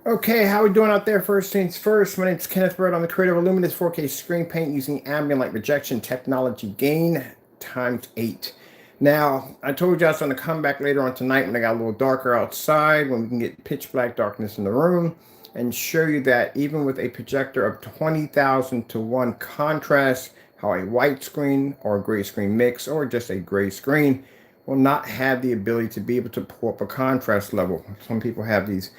Okay, how we doing out there? First things first, my name is Kenneth Bird. I'm the creator of Luminous 4K screen paint using ambient light rejection technology gain times 8. Now, I told you I was going to come back later on tonight when it got a little darker outside, when we can get pitch black darkness in the room, and show you that even with a projector of 20,000 to 1 contrast, how a white screen or a gray screen mix or just a gray screen will not have the ability to be able to pull up a contrast level. Some people have these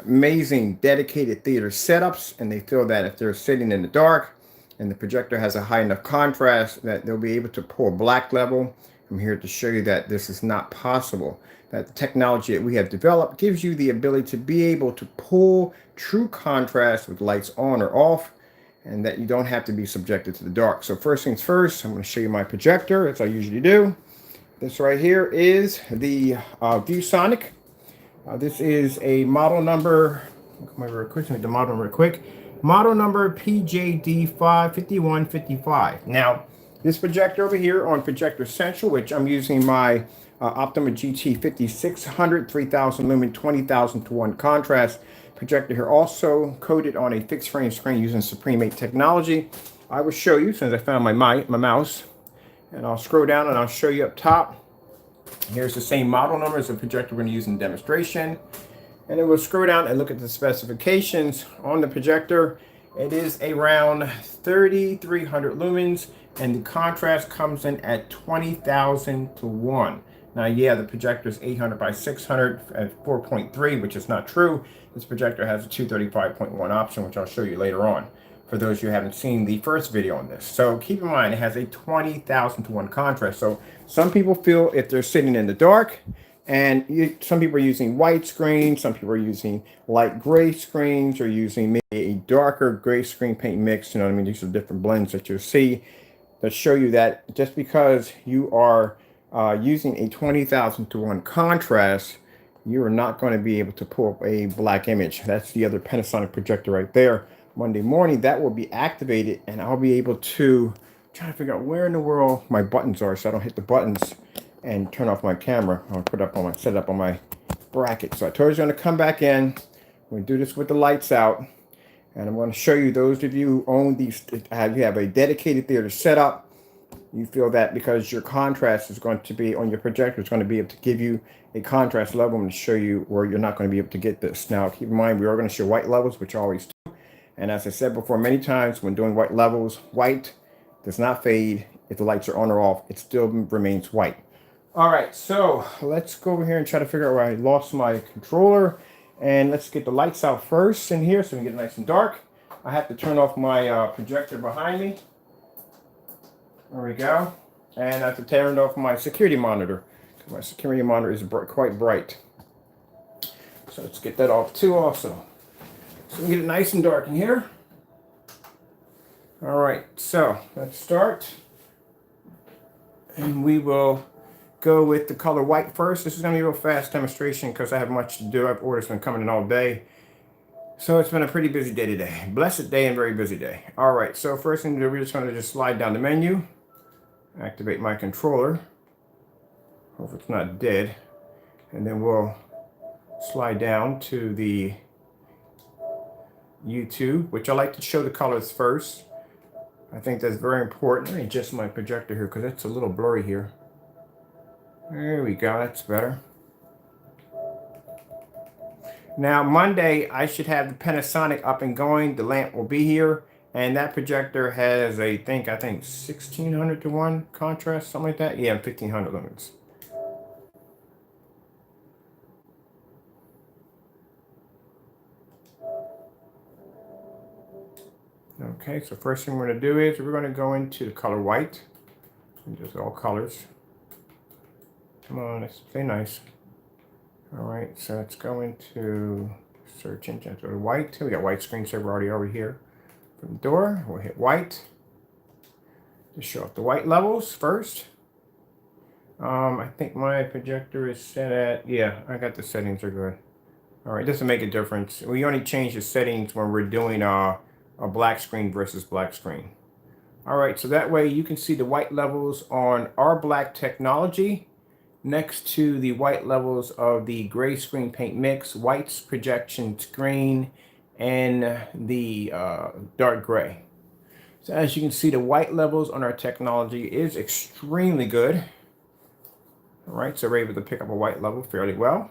amazing dedicated theater setups, and they feel that if they're sitting in the dark and the projector has a high enough contrast that they'll be able to pull a black level. I'm here to show you that this is not possible, that the technology that we have developed gives you the ability to be able to pull true contrast with lights on or off, and that you don't have to be subjected to the dark. So first things first, I'm going to show you my projector as I usually do. This right here is the ViewSonic. This is a model number, look real quick, the model number real quick. Model number PJD5155. Now, this projector over here on Projector Central, which I'm using my Optima GT 5600 3000 lumen 20,000 to 1 contrast projector here, also coated on a fixed frame screen using Supreme 8 technology. I will show you, since I found my mouse, and I'll scroll down and I'll show you up top. Here's the same model number as the projector we're going to use in demonstration. And then we'll scroll down and look at the specifications on the projector. It is around 3,300 lumens, and the contrast comes in at 20,000 to 1. Now, yeah, the projector is 800 by 600 at 4.3, which is not true. This projector has a 235.1 option, which I'll show you later on, for those who haven't seen the first video on this. So keep in mind, it has a 20,000 to 1 contrast. So some people feel if they're sitting in the dark, and some people are using white screens, some people are using light gray screens, or using maybe a darker gray screen paint mix. You know what I mean? These are different blends that you'll see that show you that just because you are using a 20,000 to 1 contrast, you are not going to be able to pull up a black image. That's the other Panasonic projector right there. Monday morning, that will be activated, and I'll be able to try to figure out where in the world my buttons are so I don't hit the buttons and turn off my camera. I'll put up on my set up on my bracket. So I told you I'm going to come back in. We're going to do this with the lights out, and I'm going to show you, those of you who own these, you have a dedicated theater setup, you feel that because your contrast is going to be on your projector, it's going to be able to give you a contrast level. I'm going to show you where you're not going to be able to get this. Now, keep in mind, we are going to show white levels, which I always do. And as I said before many times, when doing white levels, white does not fade. If the lights are on or off, it still remains white. All right, so let's go over here and try to figure out where I lost my controller. And let's get the lights out first in here so we can get it nice and dark. I have to turn off my projector behind me. There we go. And I have to turn off my security monitor, because my security monitor is quite bright. So let's get that off too also. So we get it nice and dark in here. All right, so let's start. And we will go with the color white first. This is going to be a real fast demonstration because I have much to do. I've orders been coming in all day. So it's been a pretty busy day today. Blessed day and very busy day. All right, so first thing to do, we're just going to slide down the menu. Activate my controller. Hope it's not dead. And then we'll slide down to the YouTube, which I like to show the colors first. I think that's very important. Let me adjust my projector here because it's a little blurry here. There we go, that's better. Now Monday, I should have the Panasonic up and going. The lamp will be here. And that projector has I think 1600 to 1 contrast, something like that. Yeah, 1500 lumens. Okay, so first thing we're going to do is we're going to go into the color white. And just all colors. Come on, let's stay nice. All right, so let's go into search engine. So white. We got white screensaver already over here. From the door, we'll hit white to show up the white levels first. I think my projector is set at, yeah, I got the settings are good. All right, doesn't make a difference. We only change the settings when we're doing a black screen versus black screen. All right, so that way you can see the white levels on our black technology. next to the white levels of the gray screen paint mix, whites projection screen, and the dark gray. So as you can see, the white levels on our technology is extremely good. All right, so we're able to pick up a white level fairly well.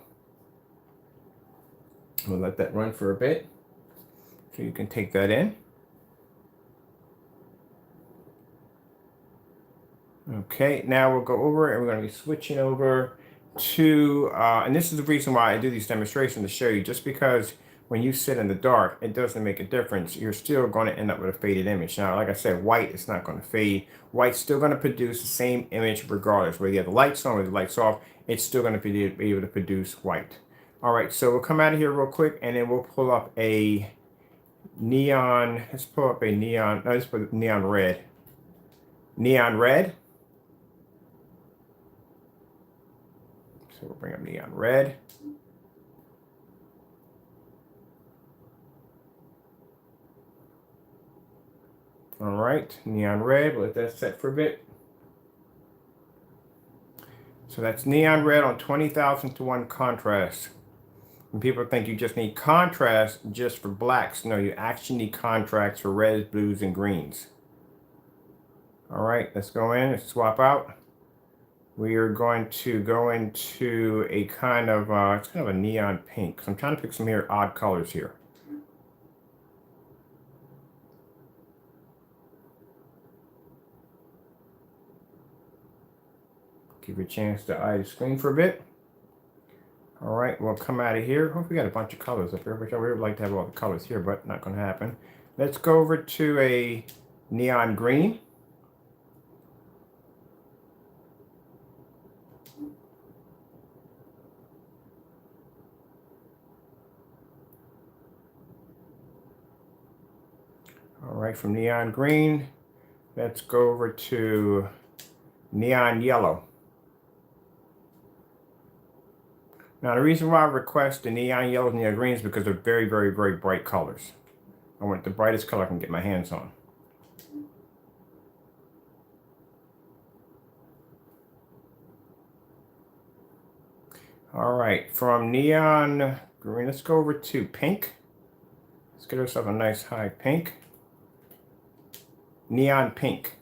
We'll let that run for a bit so you can take that in. Okay, now we'll go over and we're going to be switching over to, and this is the reason why I do these demonstrations to show you, just because when you sit in the dark, it doesn't make a difference. You're still going to end up with a faded image. Now, like I said, white is not going to fade. White's still going to produce the same image regardless. Whether you have the lights on or the lights off, it's still going to be able to produce white. All right, so we'll come out of here real quick and then we'll pull up a neon, let's pull up a neon, no, let's put neon red. Neon red. So we'll bring up neon red. All right, neon red, we'll let that set for a bit. So that's neon red on 20,000 to 1 contrast. And people think you just need contrast just for blacks. No, you actually need contrast for reds, blues, and greens. All right, let's go in and swap out. We are going to go into a kind of, it's kind of a neon pink. So I'm trying to pick some here odd colors here. Give you a chance to eye the screen for a bit. All right, we'll come out of here. Hope we got a bunch of colors up here, which I would like to have all the colors here, but not going to happen. Let's go over to a neon green. All right, from neon green, let's go over to neon yellow. Now, the reason why I request the neon yellows and neon greens is because they're very, very, very bright colors. I want the brightest color I can get my hands on. All right, from neon green, let's go over to pink. Let's get ourselves a nice high pink. Neon pink.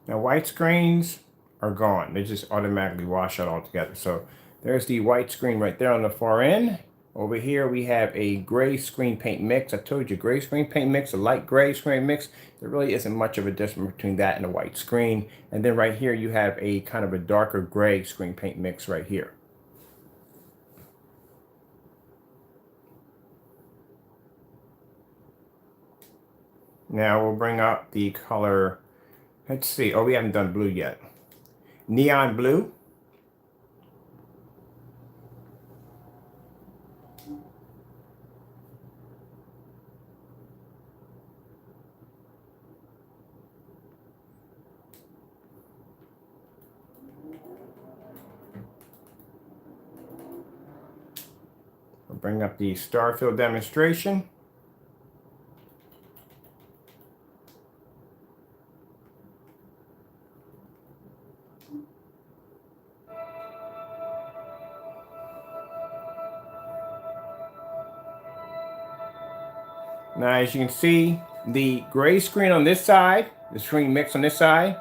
Now, white screens are gone. They just automatically wash out altogether. So there's the white screen right there on the far end. Over here, we have a gray screen paint mix. I told you, gray screen paint mix, a light gray screen mix. There really isn't much of a difference between that and a white screen. And then right here, you have a kind of a darker gray screen paint mix right here. Now we'll bring up the color. Let's see. Oh, we haven't done blue yet. Neon blue. We'll bring up the star fill demonstration. Now, as you can see, the gray screen on this side, the screen mix on this side,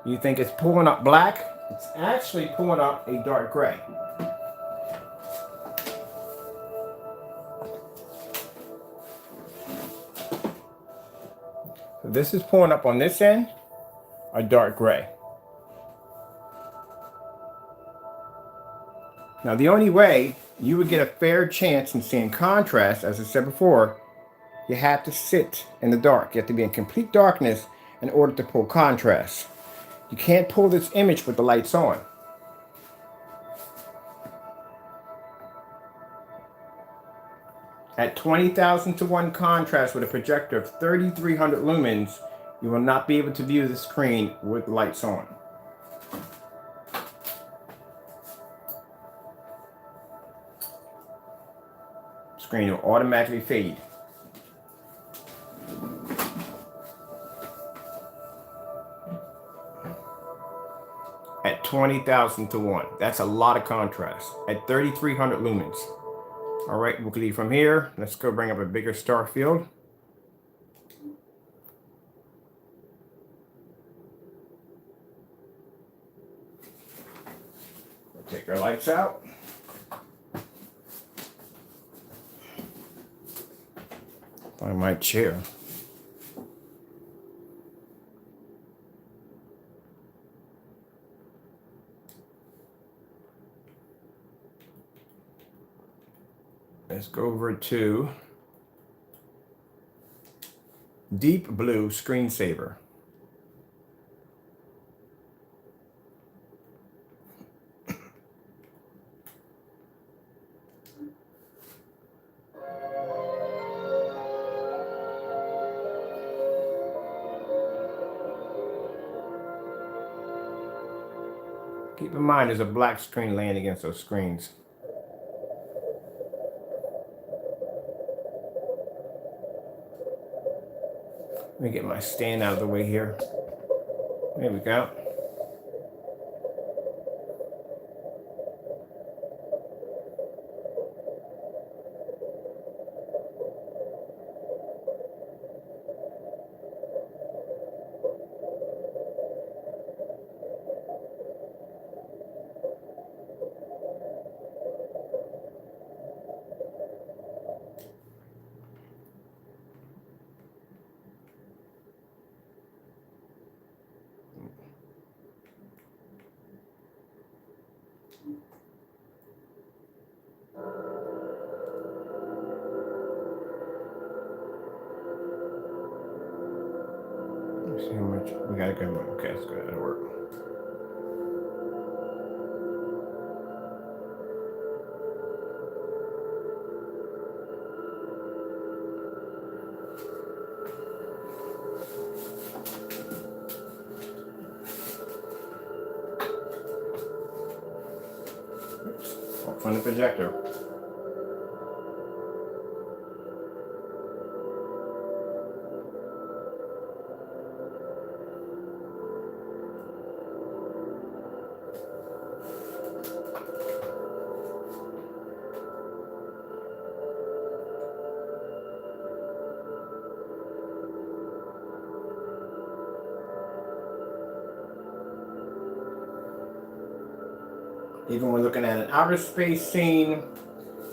you think it's pulling up black. It's actually pulling up a dark gray. So this is pulling up on this end a dark gray. Now, the only way you would get a fair chance in seeing contrast, as I said before, you have to sit in the dark. You have to be in complete darkness in order to pull contrast. You can't pull this image with the lights on. At 20,000 to 1 contrast with a projector of 3,300 lumens, you will not be able to view the screen with lights on. screen will automatically fade. At 20,000 to 1. That's a lot of contrast. At 3,300 lumens. All right, we'll leave from here. Let's go bring up a bigger star field. We'll take our lights out. Find my chair. Let's go over to Deep Blue Screensaver. Keep in mind there's a black screen laying against those screens. Let me get my stand out of the way here. There we go. Let's see how much we gotta go. Okay, let's go ahead and work. Oops, off on the projector. Even when looking at an outer space scene,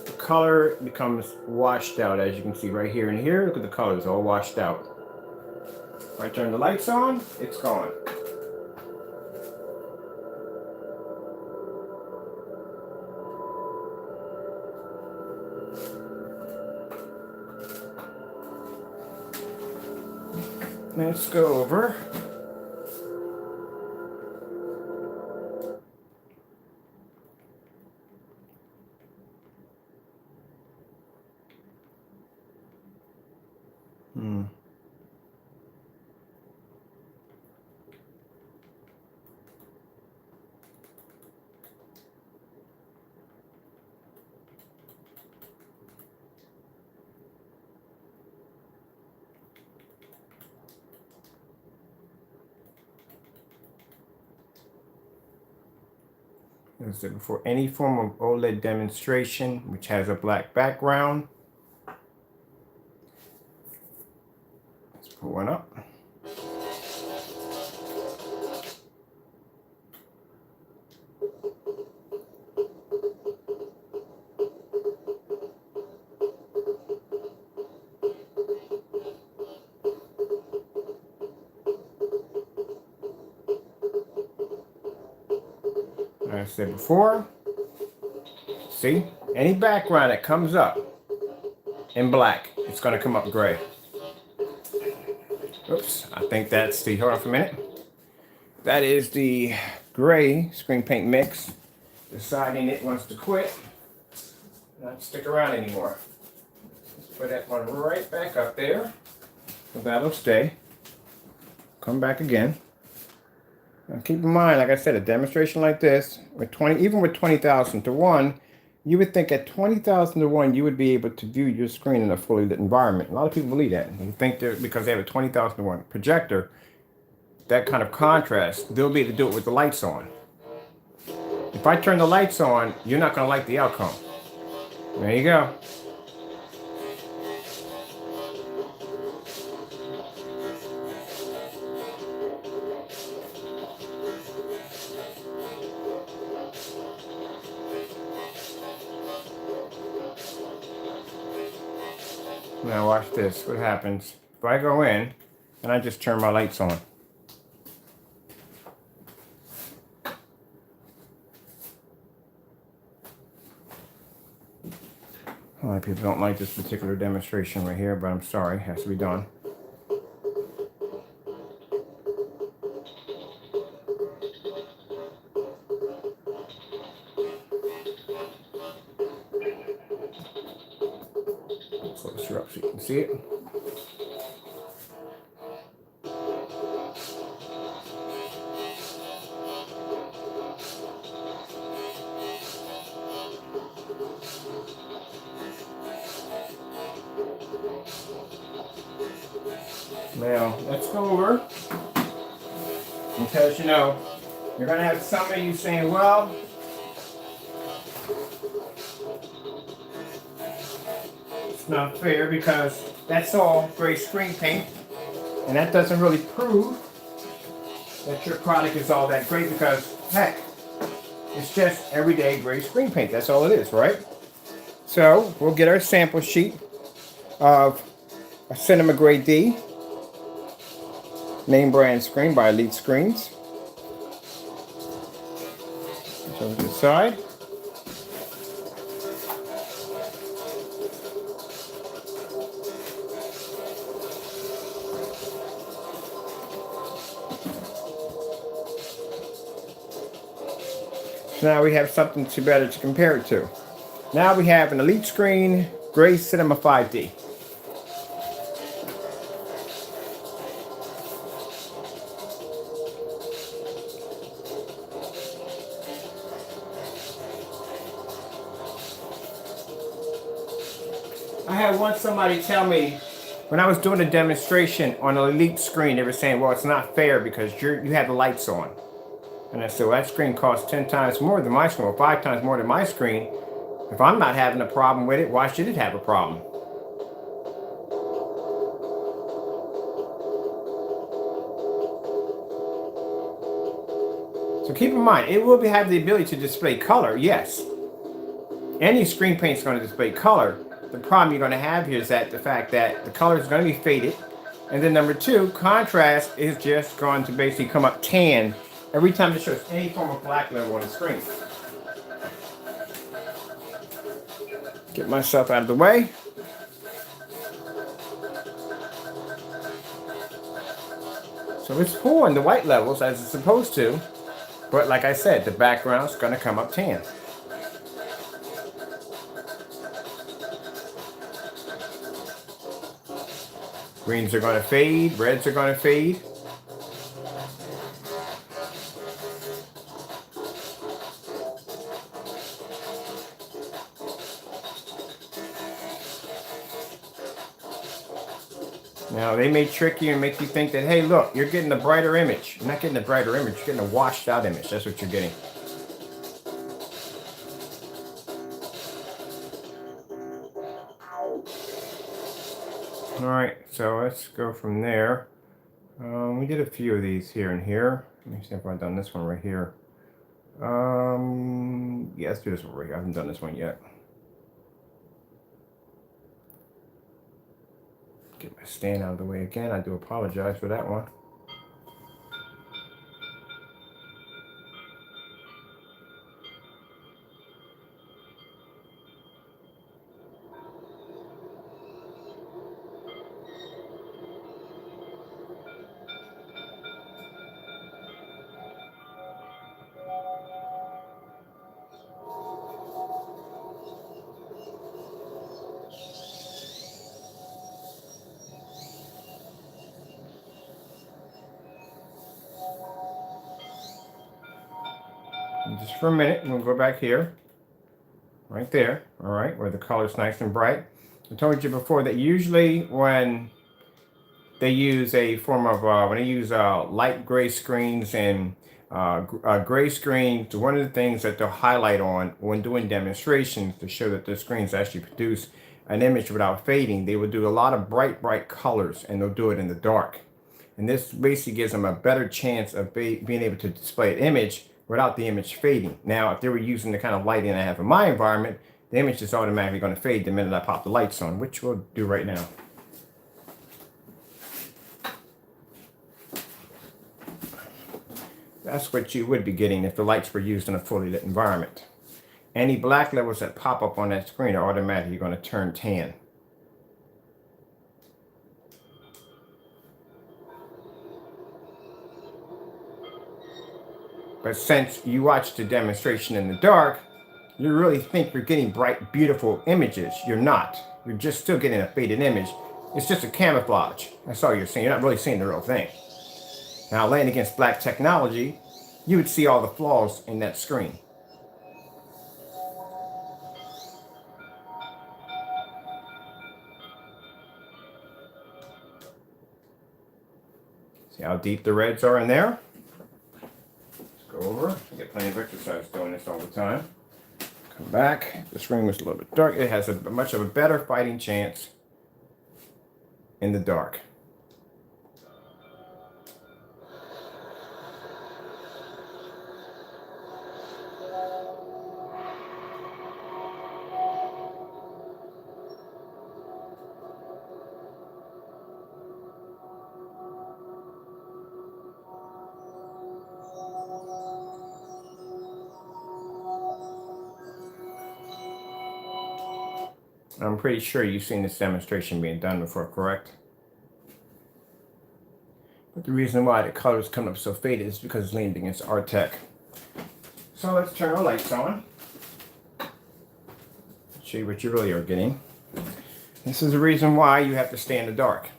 the color becomes washed out, as you can see right here and here. Look at the colors all washed out. If I turn the lights on, it's gone. Let's go over. For any form of OLED demonstration which has a black background, let's put one up. Like I said before, see, any background that comes up in black, it's going to come up gray. Oops, I think that's the, hold on for a minute. That is the gray screen paint mix deciding it wants to quit, not stick around anymore. Let's put that one right back up there, so that'll stay. Come back again. Now keep in mind, like I said, a demonstration like this, with 20, even with 20,000 to 1, you would think at 20,000 to 1, you would be able to view your screen in a fully lit environment. A lot of people believe that. They think that because they have a 20,000 to 1 projector, that kind of contrast, they'll be able to do it with the lights on. If I turn the lights on, you're not going to like the outcome. There you go. Now watch this. What happens if I go in and I just turn my lights on? A lot of people don't like this particular demonstration right here, but I'm sorry, it has to be done. Close her up so you can see it. Now, let's go over, because you're going to have some of you saying, well, it's not fair because that's all gray screen paint, and that doesn't really prove that your product is all that great because, heck, it's just everyday gray screen paint. That's all it is, right? So, we'll get our sample sheet of a Cinema Grade D. Name brand screen by Elite Screens. Over to the side. So now we have something better to compare it to. Now we have an Elite Screen Gray Cinema 5D. I had once somebody tell me, when I was doing a demonstration on an Elite screen, they were saying, well, it's not fair because you have the lights on. And I said, well, that screen costs 10 times more than my screen, or 5 times more than my screen. If I'm not having a problem with it, why should it have a problem? So keep in mind, it will have the ability to display color, yes. Any screen paint is going to display color. The problem you're going to have here is that the fact that the color is going to be faded. And then number two, contrast is just going to basically come up tan every time it shows any form of black level on the screen. Get myself out of the way. So it's pulling the white levels as it's supposed to. But like I said, the background's going to come up tan. Greens are going to fade, reds are going to fade. Now, they may trick you and make you think that, hey, look, you're getting a brighter image. You're not getting a brighter image, you're getting a washed out image. That's what you're getting. All right, so let's go from there. We did a few of these here and here. Let me see if I've done this one right here. Yeah, let's do this one right here. I haven't done this one yet. Get my stand out of the way again. I do apologize for that one. And just for a minute, we'll go back here. right there, all right, where the color's nice and bright. I told you before that usually when they use a form of, when they use light gray screens and gray screens, one of the things that they'll highlight on when doing demonstrations to show that the screens actually produce an image without fading, they will do a lot of bright colors, and they'll do it in the dark. And this basically gives them a better chance of being able to display an image without the image fading. Now, if they were using the kind of lighting I have in my environment, the image is automatically going to fade the minute I pop the lights on, which we'll do right now. That's what you would be getting if the lights were used in a fully lit environment. Any black levels that pop up on that screen are automatically going to turn tan. But since you watch the demonstration in the dark, you really think you're getting bright, beautiful images. You're not. You're just still getting a faded image. It's just a camouflage. That's all you're seeing. You're not really seeing the real thing. Now, laying against black technology, you would see all the flaws in that screen. See how deep the reds are in there? Let's go over. I get plenty of exercise doing this all the time. Come back. The screen was a little bit dark. It has a much of a better fighting chance in the dark. I'm pretty sure you've seen this demonstration being done before, correct? But the reason why the colors come up so faded is because it's leaned against our tech. So let's turn our lights on. Show you what you really are getting. This is the reason why you have to stay in the dark.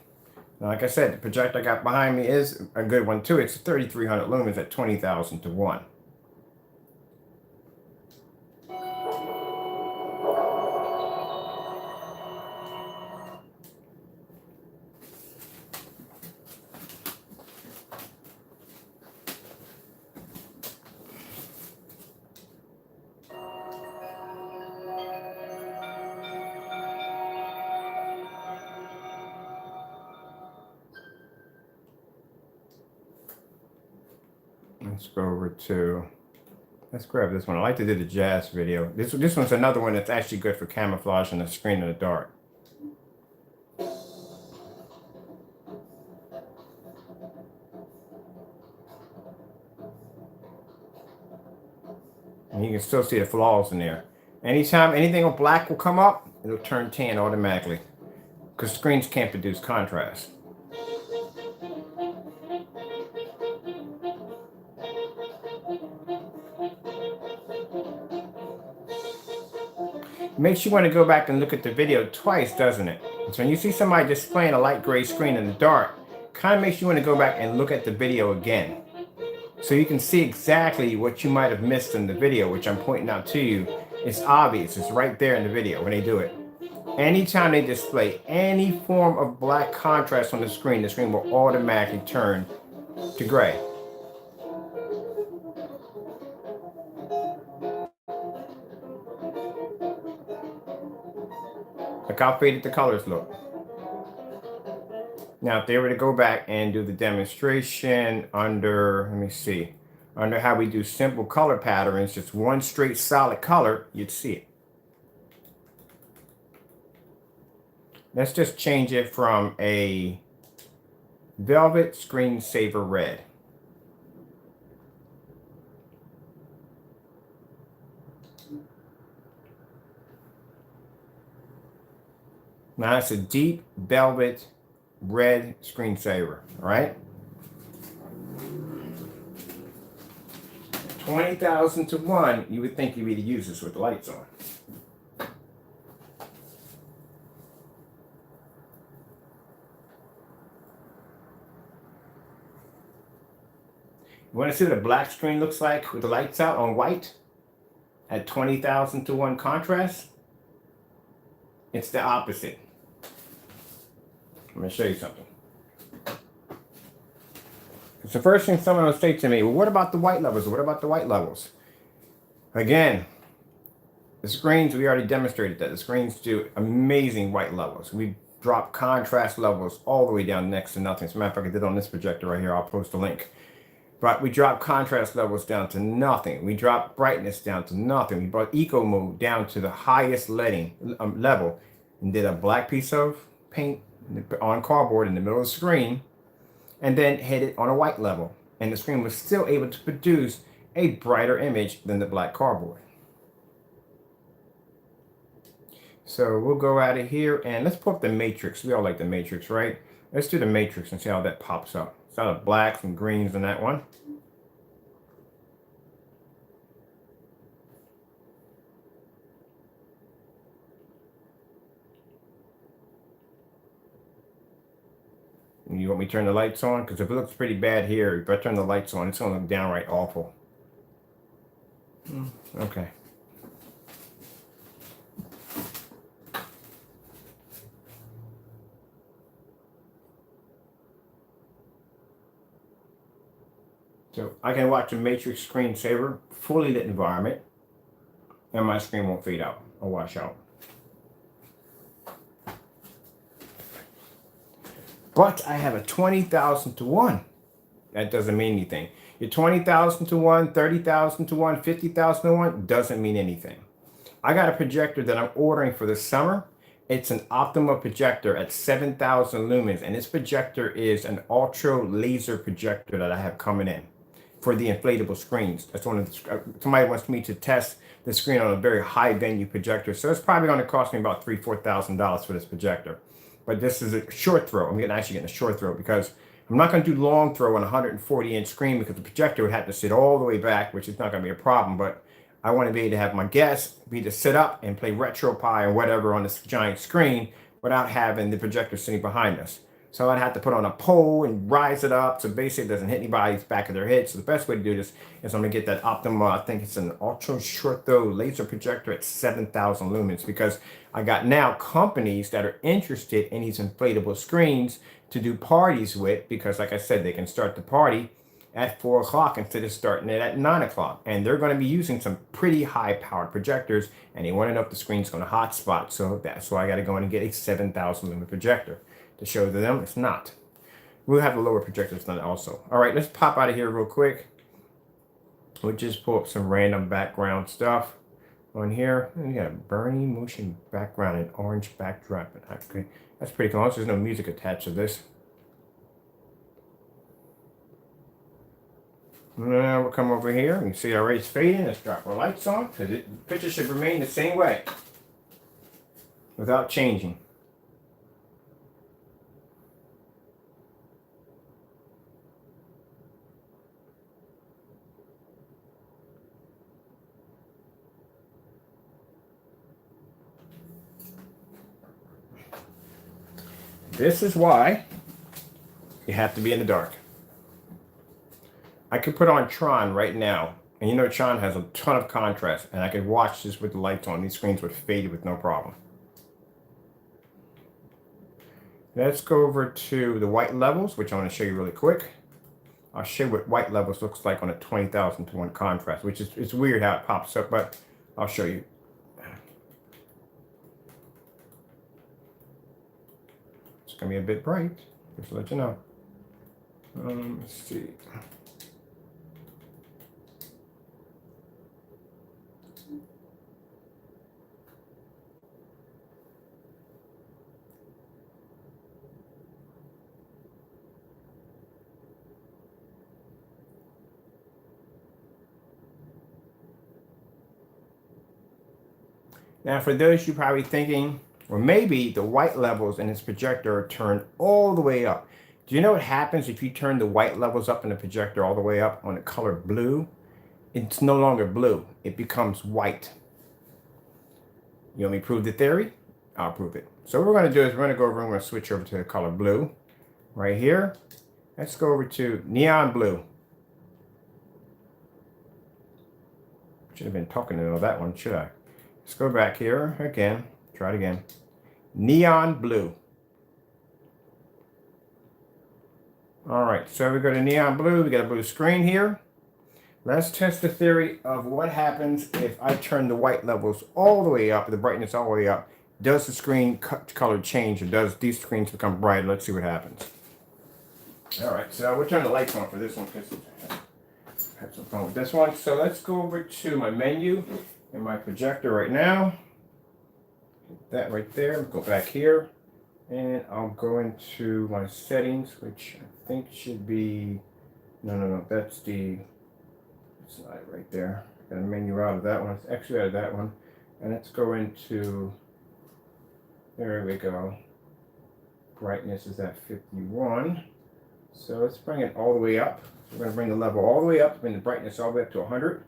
Now, like I said, the projector I got behind me is a good one too. It's 3,300 lumens at 20,000 to 1. Let's go over to, let's grab this one. I like to do the jazz video. This one's another one that's actually good for camouflaging the screen in the dark. And you can still see the flaws in there. Anytime anything on black will come up, it'll turn tan automatically, because screens can't produce contrast. It makes you want to go back and look at the video twice, doesn't it? So when you see somebody displaying a light gray screen in the dark, kind of makes you want to go back and look at the video again, so you can see exactly what you might have missed in the video, which I'm pointing out to you. It's obvious. It's right there in the video when they do it. Anytime they display any form of black contrast on the screen will automatically turn to gray. Look how faded the colors look. Now, if they were to go back and do the demonstration under, let me see, under how we do simple color patterns, just one straight solid color, you'd see it. Let's just change it from a velvet screensaver red. Now it's a deep velvet red screensaver, all right? 20,000 to 1, you would think you'd be able to use this with the lights on. You want to see what a black screen looks like with the lights out on white? at 20,000 to 1 contrast, it's the opposite. I'm going to show you something. It's the first thing someone will say to me, well, what about the white levels? What about the white levels? Again, the screens, we already demonstrated that. The screens do amazing white levels. We drop contrast levels all the way down next to nothing. As a matter of fact, I did on this projector right here. I'll post a link. But we drop contrast levels down to nothing. We drop brightness down to nothing. We brought eco mode down to the highest level and did a black piece of paint on cardboard in the middle of the screen and then hit it on a white level. And the screen was still able to produce a brighter image than the black cardboard. So we'll go out of here and let's pull up the matrix. We all like the matrix, right? Let's do the matrix and see how that pops up. It's out of blacks and greens in that one. And you want me to turn the lights on? Because if it looks pretty bad here, if I turn the lights on, it's going to look downright awful. Okay. So I can watch a matrix screensaver, fully lit environment, and my screen won't fade out or wash out. But I have a 20,000 to 1. That doesn't mean anything. Your 20,000 to 1, 30,000 to 1, 50,000 to 1 doesn't mean anything. I got a projector that I'm ordering for the summer. It's an Optima projector at 7,000 lumens, and this projector is an ultra laser projector that I have coming in for the inflatable screens. That's one of the, somebody wants me to test the screen on a very high venue projector, so it's probably going to cost me about $3,000-$4,000 for this projector. But this is a short throw. I'm actually getting a short throw because I'm not going to do long throw on a 140-inch screen because the projector would have to sit all the way back, which is not going to be a problem. But I want to be able to have my guests be able to sit up and play RetroPie or whatever on this giant screen without having the projector sitting behind us. So I'd have to put on a pole and rise it up so basically it doesn't hit anybody's back of their head. So the best way to do this is I'm going to get that Optima, I think it's an ultra short throw laser projector at 7,000 lumens, because I got now companies that are interested in these inflatable screens to do parties with, because like I said, they can start the party at 4 o'clock instead of starting it at 9 o'clock. And they're going to be using some pretty high powered projectors, and they want to know if the screen's going to hotspot. So that's why I got to go in and get a 7,000 lumen projector to show to them it's not. We'll have the lower projectors done also. All right, let's pop out of here real quick. We'll just pull up some random background stuff on here. We got a burning motion background and orange backdrop. Okay, that's pretty cool. There's no music attached to this. Now we'll come over here. You can see our rays fading. Let's drop our lights on because the picture should remain the same way without changing. This is why you have to be in the dark. I could put on Tron right now, and you know Tron has a ton of contrast, and I could watch this with the lights on. These screens would fade with no problem. Let's go over to the white levels, which I want to show you really quick. I'll show you what white levels looks like on a 20,000 to 1 contrast, which is, it's weird how it pops up, but I'll show you. It's going to be a bit bright, just to let you know. Let's see. Now, for those you probably thinking, or maybe the white levels in this projector are turned all the way up. Do you know what happens if you turn the white levels up in the projector all the way up on the color blue? It's no longer blue. It becomes white. You want me to prove the theory? I'll prove it. So what we're going to do is we're going to go over and we're going to switch over to the color blue right here. Let's go over to neon blue. Should have been talking to that one, should I? Let's go back here again. Try it again. Neon blue. All right, so we go to neon blue. We got a blue screen here. Let's test the theory of what happens if I turn the white levels all the way up, the brightness all the way up. Does the screen color change, or does these screens become brighter? Let's see what happens. All right, so we'll turn the lights on for this one because I have some fun with this one. So let's go over to my menu and my projector right now. Hit that right there. Go back here, and I'll go into my settings, which I think should be, no, that's the slide right there. Got a menu out of that one. It's actually out of that one. And let's go into, there we go. Brightness is at 51. So let's bring it all the way up. We're going to bring the level all the way up, bring the brightness all the way up to 100.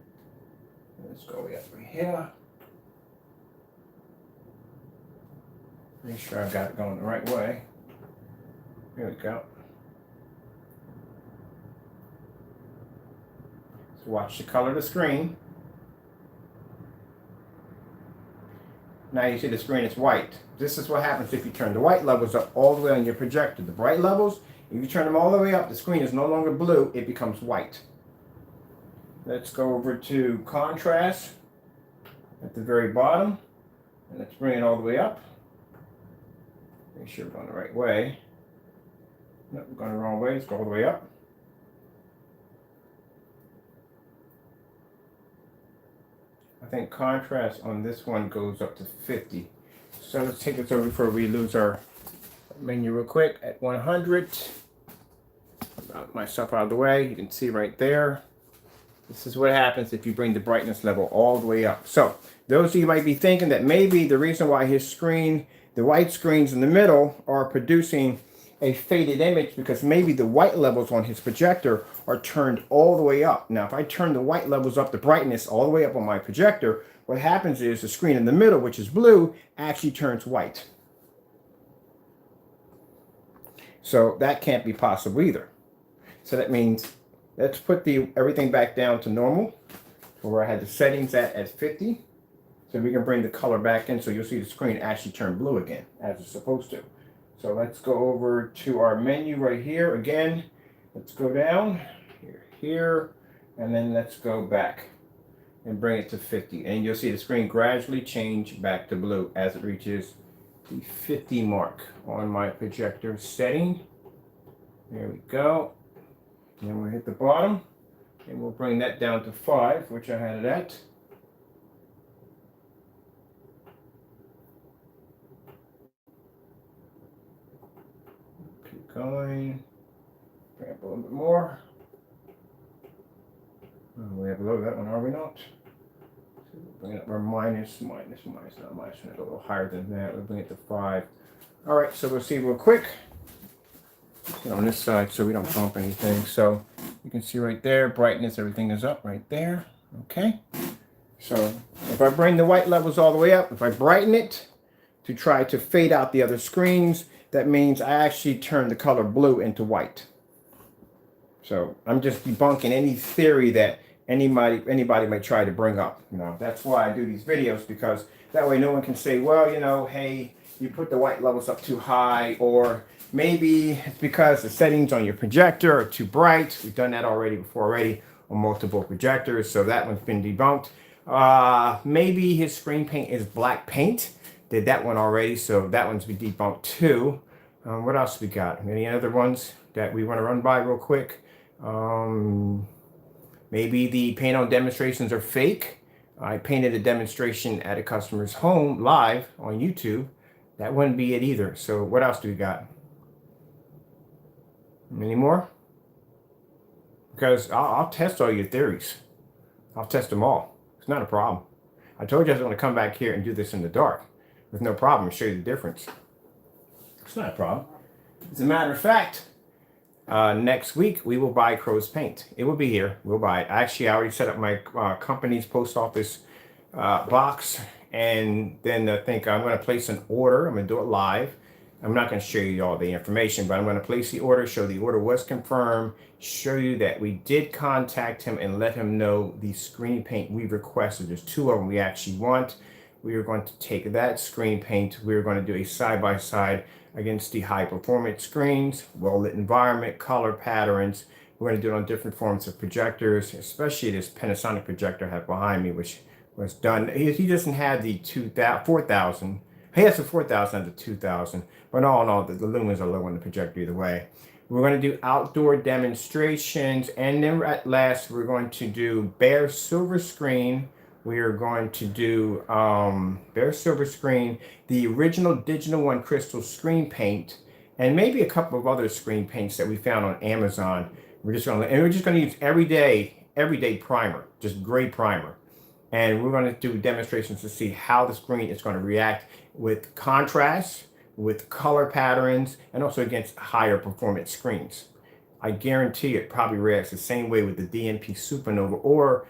Let's go way up right here. Make sure I've got it going the right way. Here we go. So watch the color of the screen. Now you see the screen is white. This is what happens if you turn the white levels up all the way on your projector. The bright levels, if you turn them all the way up, the screen is no longer blue, it becomes white. Let's go over to contrast at the very bottom, and let's bring it all the way up. Make sure we're going the right way. Nope, we're going the wrong way. Let's go all the way up. I think contrast on this one goes up to 50. So let's take this over before we lose our menu real quick at 100. Got myself out of the way. You can see right there. This is what happens if you bring the brightness level all the way up. So those of you might be thinking that maybe the reason why his screen, the white screens in the middle, are producing a faded image because maybe the white levels on his projector are turned all the way up. Now, if I turn the white levels up, the brightness all the way up on my projector, what happens is the screen in the middle, which is blue, actually turns white. So that can't be possible either. So that means let's put everything back down to normal, where I had the settings at 50. So we can bring the color back in so you'll see the screen actually turn blue again, as it's supposed to. So let's go over to our menu right here again. Let's go down here, and then let's go back and bring it to 50. And you'll see the screen gradually change back to blue as it reaches the 50 mark on my projector setting. There we go. And then we'll hit the bottom, and we'll bring that down to 5, which I had it at. Going, bring up a little bit more. We have below that one, are we not? So we'll bring it up our minus, not minus. We're going to go a little higher than that. We'll bring it to 5. All right, so we'll see real quick. Get on this side so we don't bump anything. So you can see right there, brightness, everything is up right there. Okay. So if I bring the white levels all the way up, if I brighten it to try to fade out the other screens, that means I actually turn the color blue into white. So I'm just debunking any theory that anybody might try to bring up. You know, that's why I do these videos, because that way no one can say, well, you know, hey, you put the white levels up too high, or maybe it's because the settings on your projector are too bright. We've done that already on multiple projectors, so that one's been debunked. Maybe his screen paint is black paint. Did that one already, so that one's been debunked too. What else we got? Any other ones that we want to run by real quick? Maybe the paint on demonstrations are fake. I painted a demonstration at a customer's home live on YouTube. That wouldn't be it either. So what else do we got? Any more? Because I'll test all your theories. I'll test them all. It's not a problem. I told you I was going to come back here and do this in the dark with no problem and show you the difference. It's not a problem. As a matter of fact, next week we will buy Crow's paint. It will be here. We'll buy it. Actually, I already set up my company's post office box, and then I think I'm going to place an order. I'm going to do it live, I'm not going to show you all the information, but I'm going to place the order, show the order was confirmed, show you that we did contact him and let him know the screen paint we requested. There's 2 of them we actually want. We are going to take that screen paint. We're going to do a side-by-side against the high performance screens, well-lit environment, color patterns. We're going to do it on different forms of projectors, especially this Panasonic projector I have behind me, which was done. He doesn't have the 4,000. He has the 4,000 and the 2,000, but all in all, the lumens are low on the projector either way. We're going to do outdoor demonstrations, and then at last, we're going to do bare silver screen. We are going to do bare silver screen, the original Digital One Crystal screen paint, and maybe a couple of other screen paints that we found on Amazon. We're just going to use everyday primer, just gray primer. And we're going to do demonstrations to see how the screen is going to react with contrast, with color patterns, and also against higher performance screens. I guarantee it probably reacts the same way with the DNP Supernova or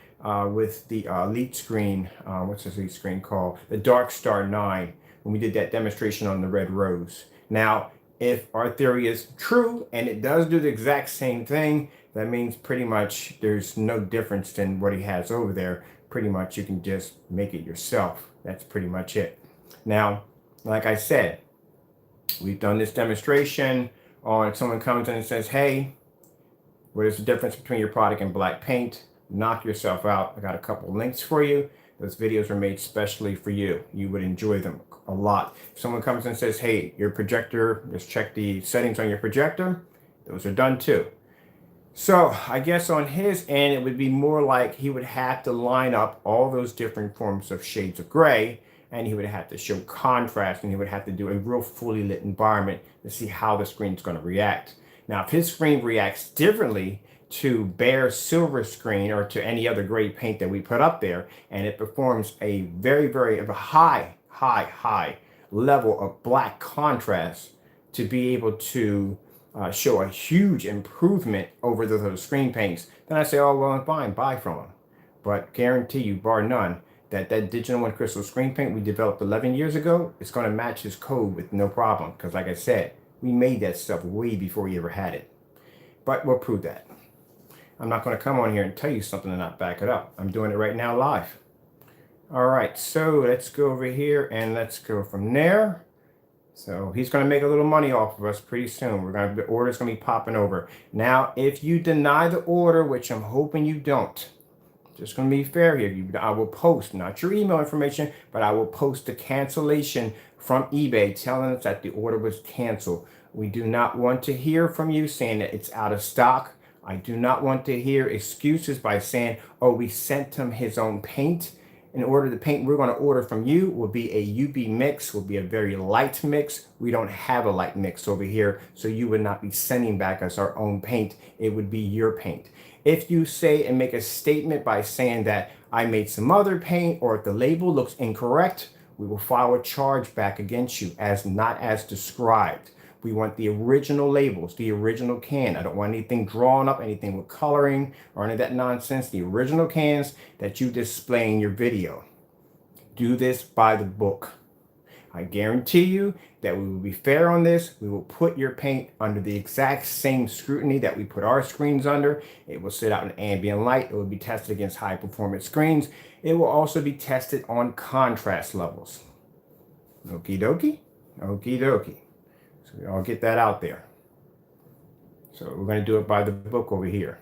with the Elite screen. What's this Elite screen called? The Dark Star 9, when we did that demonstration on the Red Rose. Now, if our theory is true and it does do the exact same thing, that means pretty much there's no difference than what he has over there. Pretty much you can just make it yourself. That's pretty much it. Now, like I said, we've done this demonstration on, someone comes in and says, hey, what is the difference between your product and black paint? Knock yourself out. I got a couple links for you. Those videos are made specially for you. You would enjoy them a lot. If someone comes and says, hey, your projector, just check the settings on your projector. Those are done too. So I guess on his end, it would be more like he would have to line up all those different forms of shades of gray, and he would have to show contrast, and he would have to do a real fully lit environment to see how the screen is going to react. Now, if his screen reacts differently to bare silver screen or to any other gray paint that we put up there, and it performs a very high level of black contrast to be able to show a huge improvement over those screen paints, then I say, oh, well, and fine, buy from them. But guarantee you, bar none, that Digital One Crystal screen paint we developed 11 years ago is going to match his code with no problem. Because like I said, we made that stuff way before he ever had it. But we'll prove that. I'm not going to come on here and tell you something and not back it up. I'm doing it right now live. All right, so let's go over here and let's go from there. So he's going to make a little money off of us pretty soon. The order's going to be popping over. Now, if you deny the order, which I'm hoping you don't, just going to be fair here, I will post, not your email information, but I will post the cancellation from eBay telling us that the order was canceled. We do not want to hear from you saying that it's out of stock. I do not want to hear excuses by saying, oh, we sent him his own paint. In order, the paint we're going to order from you will be a UB mix, will be a very light mix. We don't have a light mix over here, so you would not be sending back us our own paint. It would be your paint. If you say and make a statement by saying that I made some other paint, or if the label looks incorrect, we will file a charge back against you as not as described. We want the original labels, the original can. I don't want anything drawn up, anything with coloring or any of that nonsense. The original cans that you display in your video. Do this by the book. I guarantee you that we will be fair on this. We will put your paint under the exact same scrutiny that we put our screens under. It will sit out in ambient light. It will be tested against high performance screens. It will also be tested on contrast levels. Okie dokie, okie dokie. So I'll get that out there. So we're going to do it by the book over here.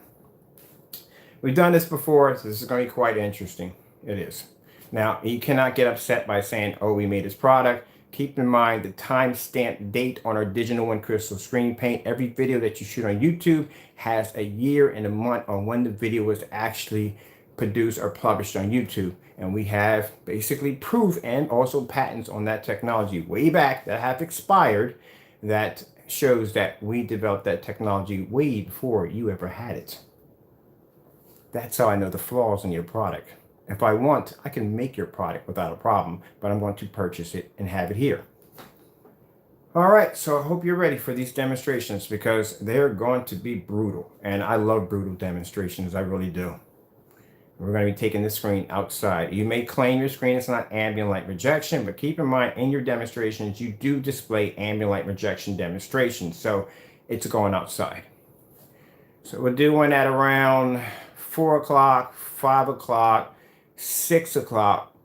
We've done this before, so this is going to be quite interesting. It is. Now, you cannot get upset by saying, oh, we made this product. Keep in mind the timestamp date on our Digital One Crystal screen paint. Every video that you shoot on YouTube has a year and a month on when the video was actually produced or published on YouTube. And we have basically proof and also patents on that technology way back that have expired that shows that we developed that technology way before you ever had it. That's how I know the flaws in your product. If I want, I can make your product without a problem, but I'm going to purchase it and have it here. All right, so I hope you're ready for these demonstrations because they're going to be brutal. And I love brutal demonstrations, I really do. We're going to be taking this screen outside. You may claim your screen is not ambient light rejection, but keep in mind in your demonstrations, you do display ambient light rejection demonstrations. So it's going outside. So we'll do one at around 4 o'clock, 5 o'clock, 6 o'clock.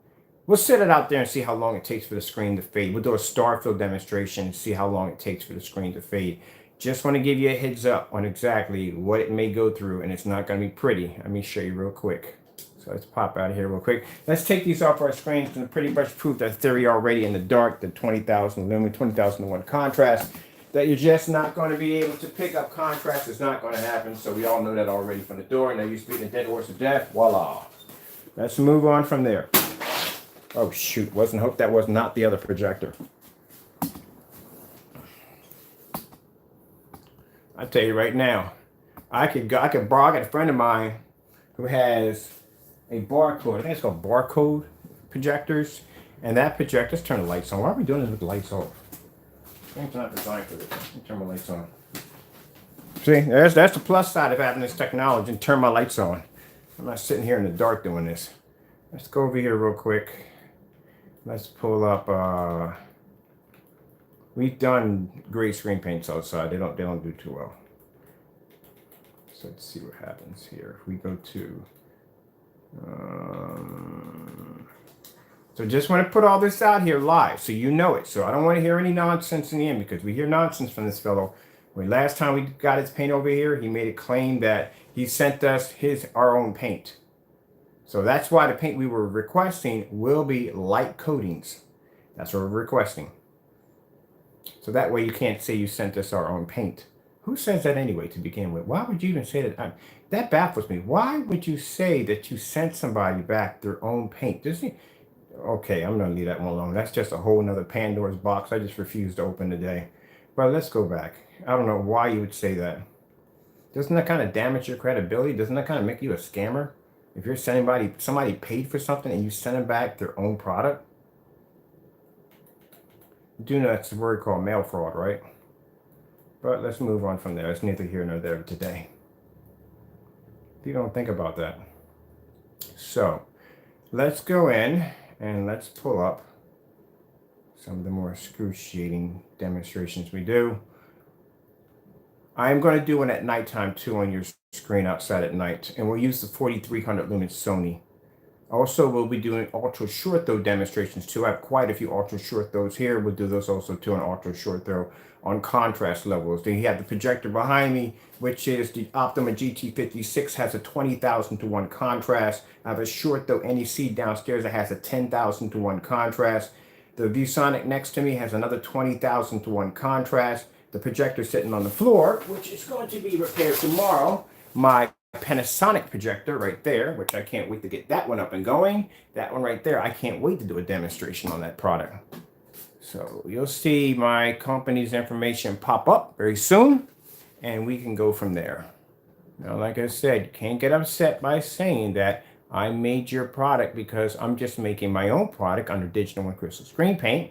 We'll set it out there and see how long it takes for the screen to fade. We'll do a star fill demonstration and see how long it takes for the screen to fade. Just want to give you a heads up on exactly what it may go through, and it's not going to be pretty. Let me show you real quick. So let's pop out of here real quick. Let's take these off our screens and pretty much prove that theory already in the dark, the 20,000 lumen, 20,000 to 1 contrast, that you're just not going to be able to pick up contrast. Is not going to happen. So we all know that already from the door. Now you're speaking a dead horse to death. Voila. Let's move on from there. Oh shoot, hope that was not the other projector. I tell you right now, I got a friend of mine who has a barcode. I think it's called barcode projectors. And that projector, let's turn the lights on. Why are we doing this with the lights off? Things not designed for this. Let me turn my lights on. See, that's the plus side of having this technology, and turn my lights on. I'm not sitting here in the dark doing this. Let's go over here real quick. Let's pull up, we've done gray screen paints outside. They don't do too well. So let's see what happens here. If we go to, so just want to put all this out here live so you know it. So I don't want to hear any nonsense in the end, because we hear nonsense from this fellow. When last time we got his paint over here, he made a claim that he sent us our own paint. So that's why the paint we were requesting will be light coatings. That's what we're requesting. So that way you can't say you sent us our own paint. Who says that anyway to begin with? Why would you even say that? That baffles me. Why would you say that you sent somebody back their own paint? Okay, I'm going to leave that one alone. That's just a whole nother Pandora's box I just refused to open today. But let's go back. I don't know why you would say that. Doesn't that kind of damage your credibility? Doesn't that kind of make you a scammer? If you're sending somebody paid for something and you send them back their own product? You do know that's a word called mail fraud, right? But let's move on from there. It's neither here nor there today. You don't think about that. So let's go in and let's pull up some of the more excruciating demonstrations we do. I'm going to do one at nighttime too on your screen outside at night, and we'll use the 4300 lumen Sony. Also, we'll be doing ultra short throw demonstrations too. I have quite a few ultra short throws here. We'll do those also too on ultra short throw on contrast levels. Then you have the projector behind me, which is the Optima GT56, has a 20,000 to 1 contrast. I have a short throw NEC downstairs that has a 10,000 to 1 contrast. The ViewSonic next to me has another 20,000 to 1 contrast. The projector sitting on the floor, which is going to be repaired tomorrow. My Panasonic projector right there, which I can't wait to get that one up and going. That one right there, I can't wait to do a demonstration on that product. So you'll see my company's information pop up very soon, and we can go from there. Now, like I said, you can't get upset by saying that I made your product, because I'm just making my own product under digital and crystal screen paint,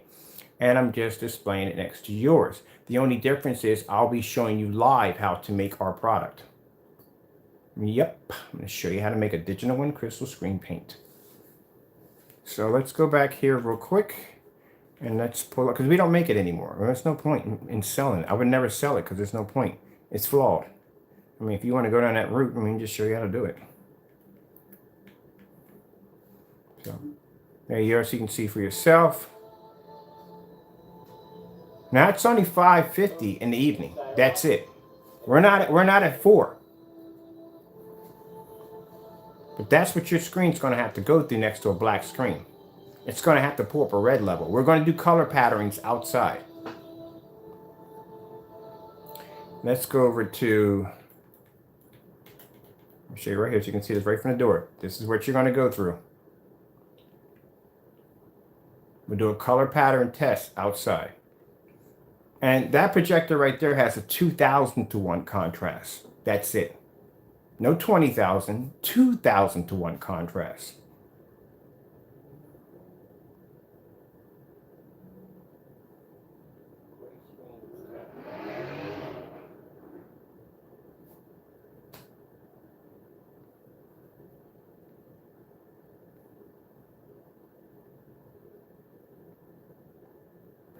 and I'm just displaying it next to yours. The only difference is I'll be showing you live how to make our product. Yep, I'm going to show you how to make a digital and crystal screen paint. So let's go back here real quick and let's pull up, because we don't make it anymore. There's no point in selling it. I would never sell it because there's no point. It's flawed. I mean, if you want to go down that route, I mean, just show you how to do it. So there you are, so you can see for yourself. Now it's only 5:50 in the evening. That's it. We're not at 4. But that's what your screen's going to have to go through next to a black screen. It's going to have to pull up a red level. We're going to do color patterns outside. Let's go over to, I'll show you right here so you can see this right from the door. This is what you're going to go through. We'll do a color pattern test outside. And that projector right there has a 2,000 to 1 contrast. That's it. No 20,000, 2,000 to 1 contrast.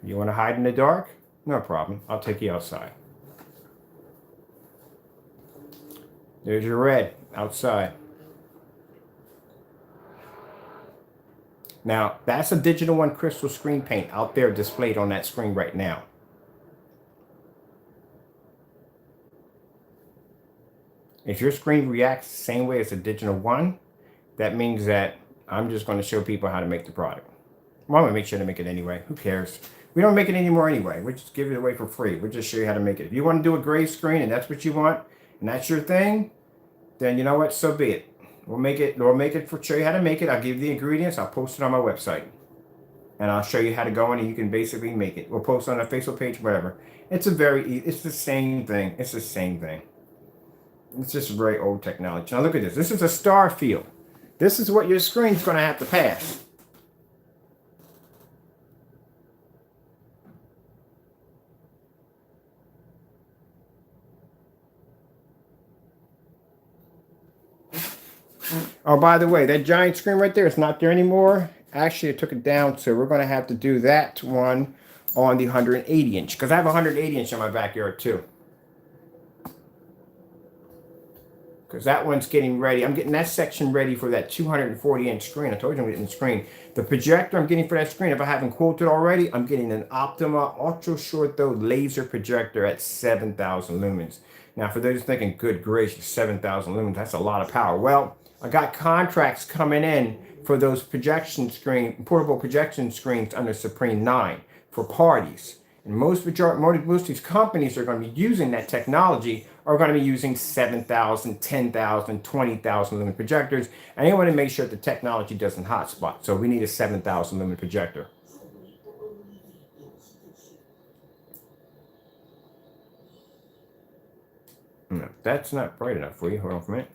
You want to hide in the dark? No problem. I'll take you outside. There's your red outside. Now, that's a Digital One crystal screen paint out there displayed on that screen right now. If your screen reacts the same way as a Digital One, that means that I'm just going to show people how to make the product. Well, I'm going to make sure to make it anyway. Who cares? We don't make it anymore anyway. We just give it away for free. We'll just show you how to make it. If you want to do a gray screen and that's what you want, and that's your thing, then you know what? So be it. We'll make it show you how to make it. I'll give you the ingredients. I'll post it on my website. And I'll show you how to go in and you can basically make it. We'll post it on a Facebook page, whatever. It's it's the same thing. It's the same thing. It's just very old technology. Now look at this. This is a star field. This is what your screen's going to have to pass. Oh, by the way, that giant screen right there is not there anymore. Actually, I took it down, so we're going to have to do that one on the 180 inch because I have a 180 inch in my backyard too. Because that one's getting ready. I'm getting that section ready for that 240 inch screen. I told you I'm getting the screen. The projector I'm getting for that screen, if I haven't quoted already, I'm getting an Optima ultra short throw laser projector at 7,000 lumens. Now, for those thinking, good gracious, 7,000 lumens, that's a lot of power. Well, I got contracts coming in for those portable projection screens under Supreme 9 for parties. And most of these companies are going to be using that technology are going to be using 7,000, 10,000, 20,000 lumen projectors. And they want to make sure the technology doesn't hotspot. So we need a 7,000 lumen projector. No, that's not bright enough for you. Hold on for a minute.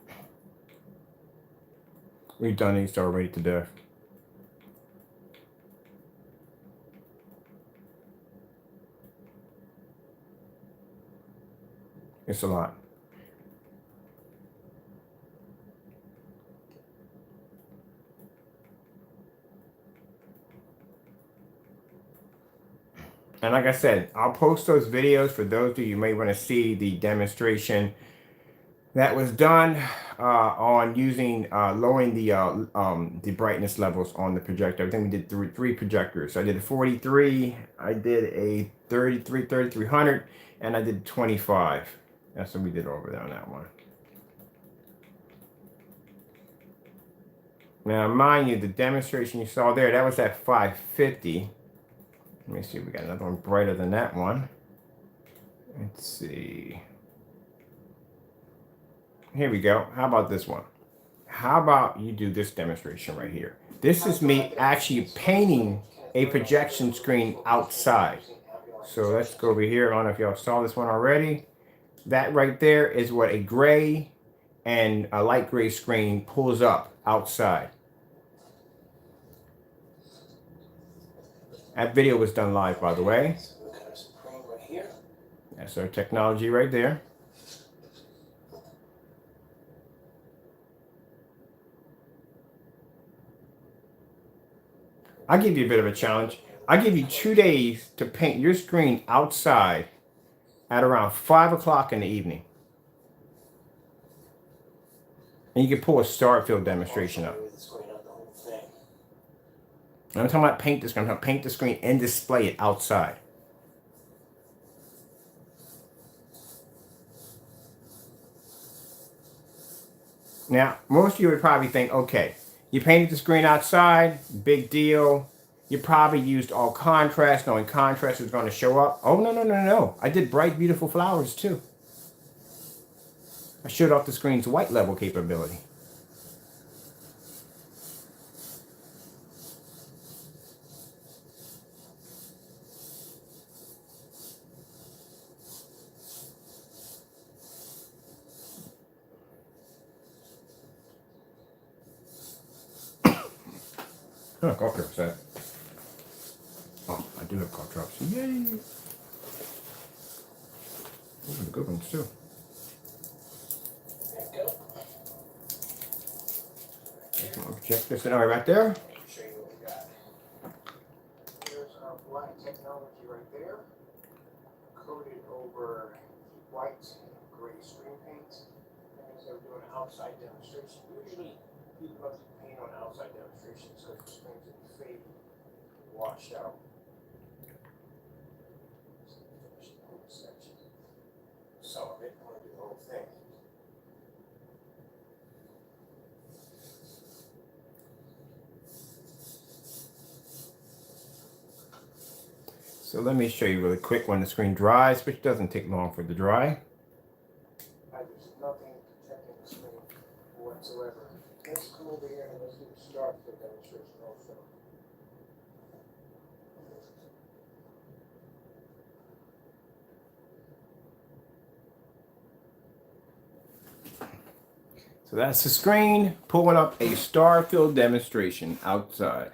We've done these already to death. It's a lot. And like I said, I'll post those videos for those of you who may want to see the demonstration that was done on using lowering the brightness levels on the projector. I think we did three projectors. So I did a 43, I did a 3300, and I did 25. That's what we did over there on that one. Now, mind you, the demonstration you saw there, that was at 550. Let me see, we got another one brighter than that one. Let's see. Here we go. How about this one? How about you do this demonstration right here? This is me actually painting a projection screen outside. So let's go over here. I don't know if y'all saw this one already. That right there is what a gray and a light gray screen pulls up outside. That video was done live, by the way. That's our technology right there. I'll give you a bit of a challenge. I'll give you 2 days to paint your screen outside at around 5 o'clock in the evening. And you can pull a star field demonstration up. I'm talking about paint the screen. I'm talking about paint the screen and display it outside. Now, most of you would probably think, okay, you painted the screen outside, big deal. You probably used all contrast, knowing contrast was going to show up. Oh, no. I did bright, beautiful flowers too. I showed off the screen's white level capability. Oh, cough drops that. Oh, I do have cough drops. Yay! Those are the good ones too. There you go. Check this out right there. Show you what we got. Here's our black technology outside demonstration. Usually people love to paint on outside demonstration so the screens will be faded, washed out. Finish the whole section. Some of it, I want to do the whole thing. So let me show you really quick when the screen dries, which doesn't take long for it to dry. There's nothing protecting the screen whatsoever. Let's come over here and let's do the start for the demonstration also. So that's the screen pulling up a star-filled demonstration outside.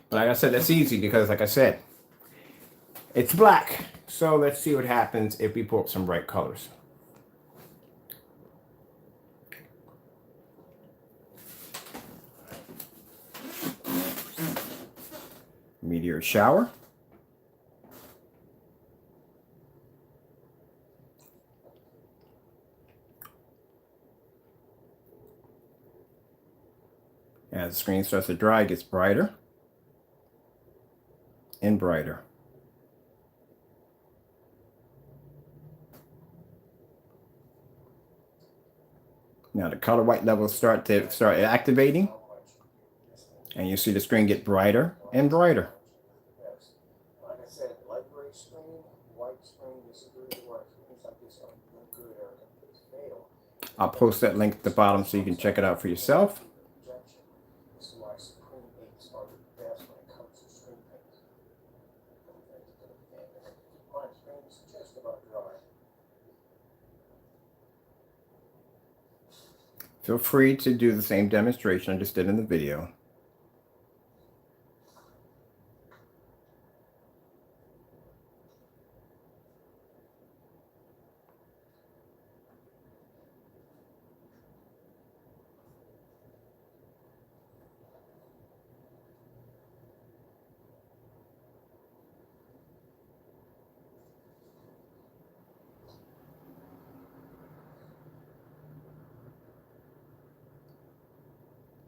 But like I said, that's easy because, like I said, it's black. So let's see what happens if we pull up some bright colors. Meteor shower. As the screen starts to dry, it gets brighter and brighter. Now the color white levels start activating, and you see the screen get brighter and brighter. Like I said, light gray screen, white screen, this is really what screens like this are good or fail. I'll post that link at the bottom so you can check it out for yourself. This is why Supreme inks are the best when it comes to screen paint. My screen is just about dry. Feel free to do the same demonstration I just did in the video.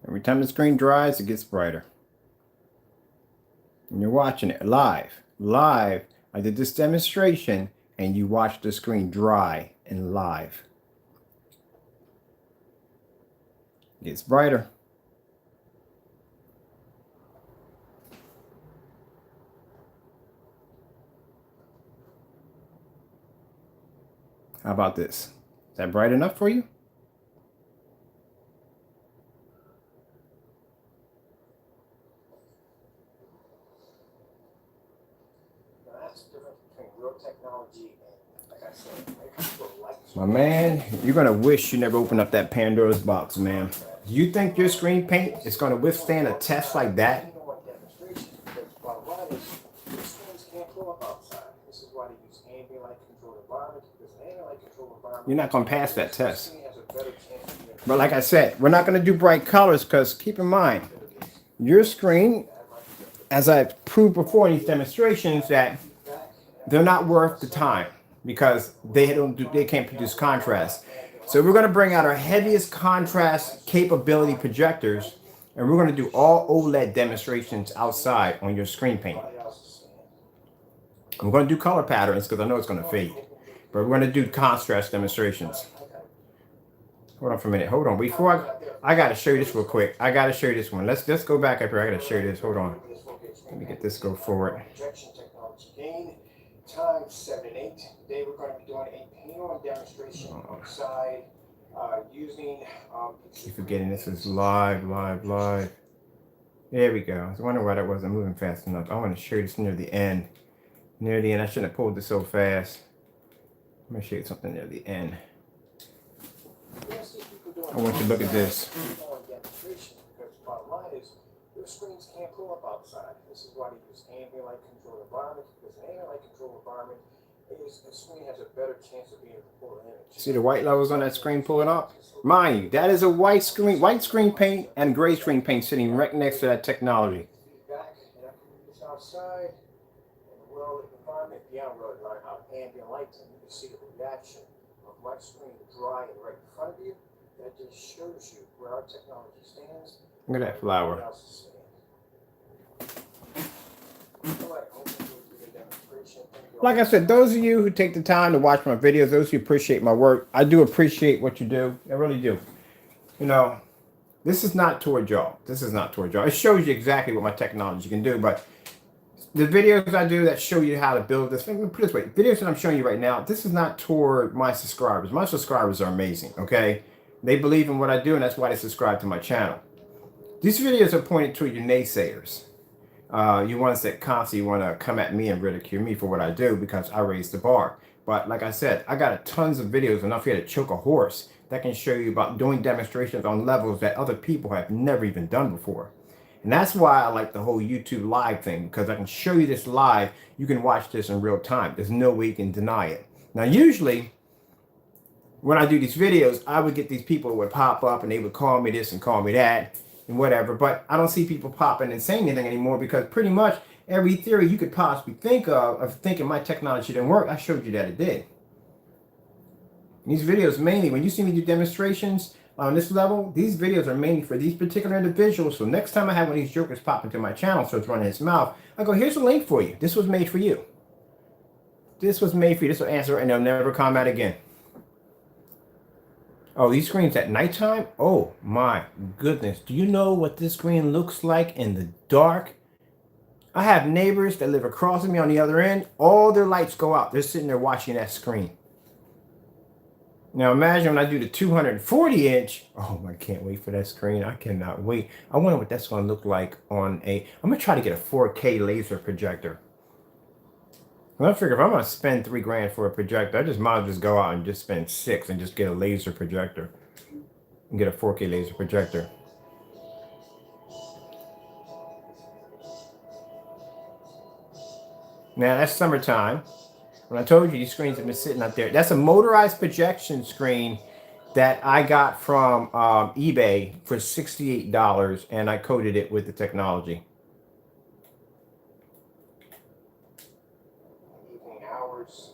Every time the screen dries, it gets brighter. And you're watching it live. Live, I did this demonstration, and you watch the screen dry and live. It gets brighter. How about this? Is that bright enough for you? My man, you're going to wish you never opened up that Pandora's box, man. You think your screen paint is going to withstand a test like that? You're not going to pass that test. But like I said, we're not going to do bright colors because keep in mind, your screen, as I've proved before in these demonstrations, that they're not worth the time because they can't produce contrast. So we're going to bring out our heaviest contrast capability projectors, and we're going to do all OLED demonstrations outside on your screen paint. I'm going to do color patterns because I know it's going to fade, but we're going to do contrast demonstrations. Hold on for a minute. Hold on. Before I got to show you this real quick. I got to show you this one. Let's go back up here. I got to show you this. Hold on. Let me get this go forward. Time 7 and 8. Today we're going to be doing a paint-on demonstration outside using. Keep forgetting this is live. There we go. I was wondering why that wasn't moving fast enough. I want to show you this near the end. Near the end, I shouldn't have pulled this so fast. Let me show you something near the end. I want you to look at this. Your screens can't pull up outside. This is why they use ambient light control environment, because an ambient light control environment the screen has a better chance of being able to pull an image. See the white levels on that screen pulling up? Mind you, that is a white screen paint and gray screen paint sitting right next to that technology. Outside in the world environment, beyond world environment, ambient ambient light and you can see the reaction of my screen drying right in front of you. That just shows you where our technology stands. Look at that flower. Like I said, those of you who take the time to watch my videos, those who appreciate my work, I do appreciate what you do. I really do. You know, this is not toward y'all. This is not toward y'all. It shows you exactly what my technology can do, but the videos I do that show you how to build this, let me put it this way, videos that I'm showing you right now, this is not toward my subscribers. My subscribers are amazing, okay? They believe in what I do, and that's why they subscribe to my channel. These videos are pointed to your naysayers. You ones that constantly want to come at me and ridicule me for what I do because I raised the bar. But like I said, I got tons of videos, enough here to choke a horse, that can show you about doing demonstrations on levels that other people have never even done before. And that's why I like the whole YouTube live thing, because I can show you this live. You can watch this in real time. There's no way you can deny it. Now, usually when I do these videos, I would get these people who would pop up and they would call me this and call me that and whatever. But I don't see people popping and saying anything anymore, because pretty much every theory you could possibly think of thinking my technology didn't work, I showed you that it did. These videos mainly, when you see me do demonstrations on this level, these videos are mainly for these particular individuals. So next time I have one of these jokers pop into my channel, so it's running his mouth, I go, here's a link for you. This was made for you. This was made for you. This will answer, and they'll never comment again. Oh, these screens at nighttime? Oh my goodness. Do you know what this screen looks like in the dark? I have neighbors that live across from me on the other end. All their lights go out. They're sitting there watching that screen. Now imagine when I do the 240 inch. Oh, I can't wait for that screen. I cannot wait. I wonder what that's going to look like on a, I'm going to try to get a 4K laser projector. Well, I figure if I'm going to spend $3 grand for a projector, I just might as well just go out and just spend $6 and just get a laser projector. And get a 4K laser projector. Now that's summertime. When I told you these screens have been sitting up there, that's a motorized projection screen that I got from eBay for $68, and I coated it with the technology. Evening hours,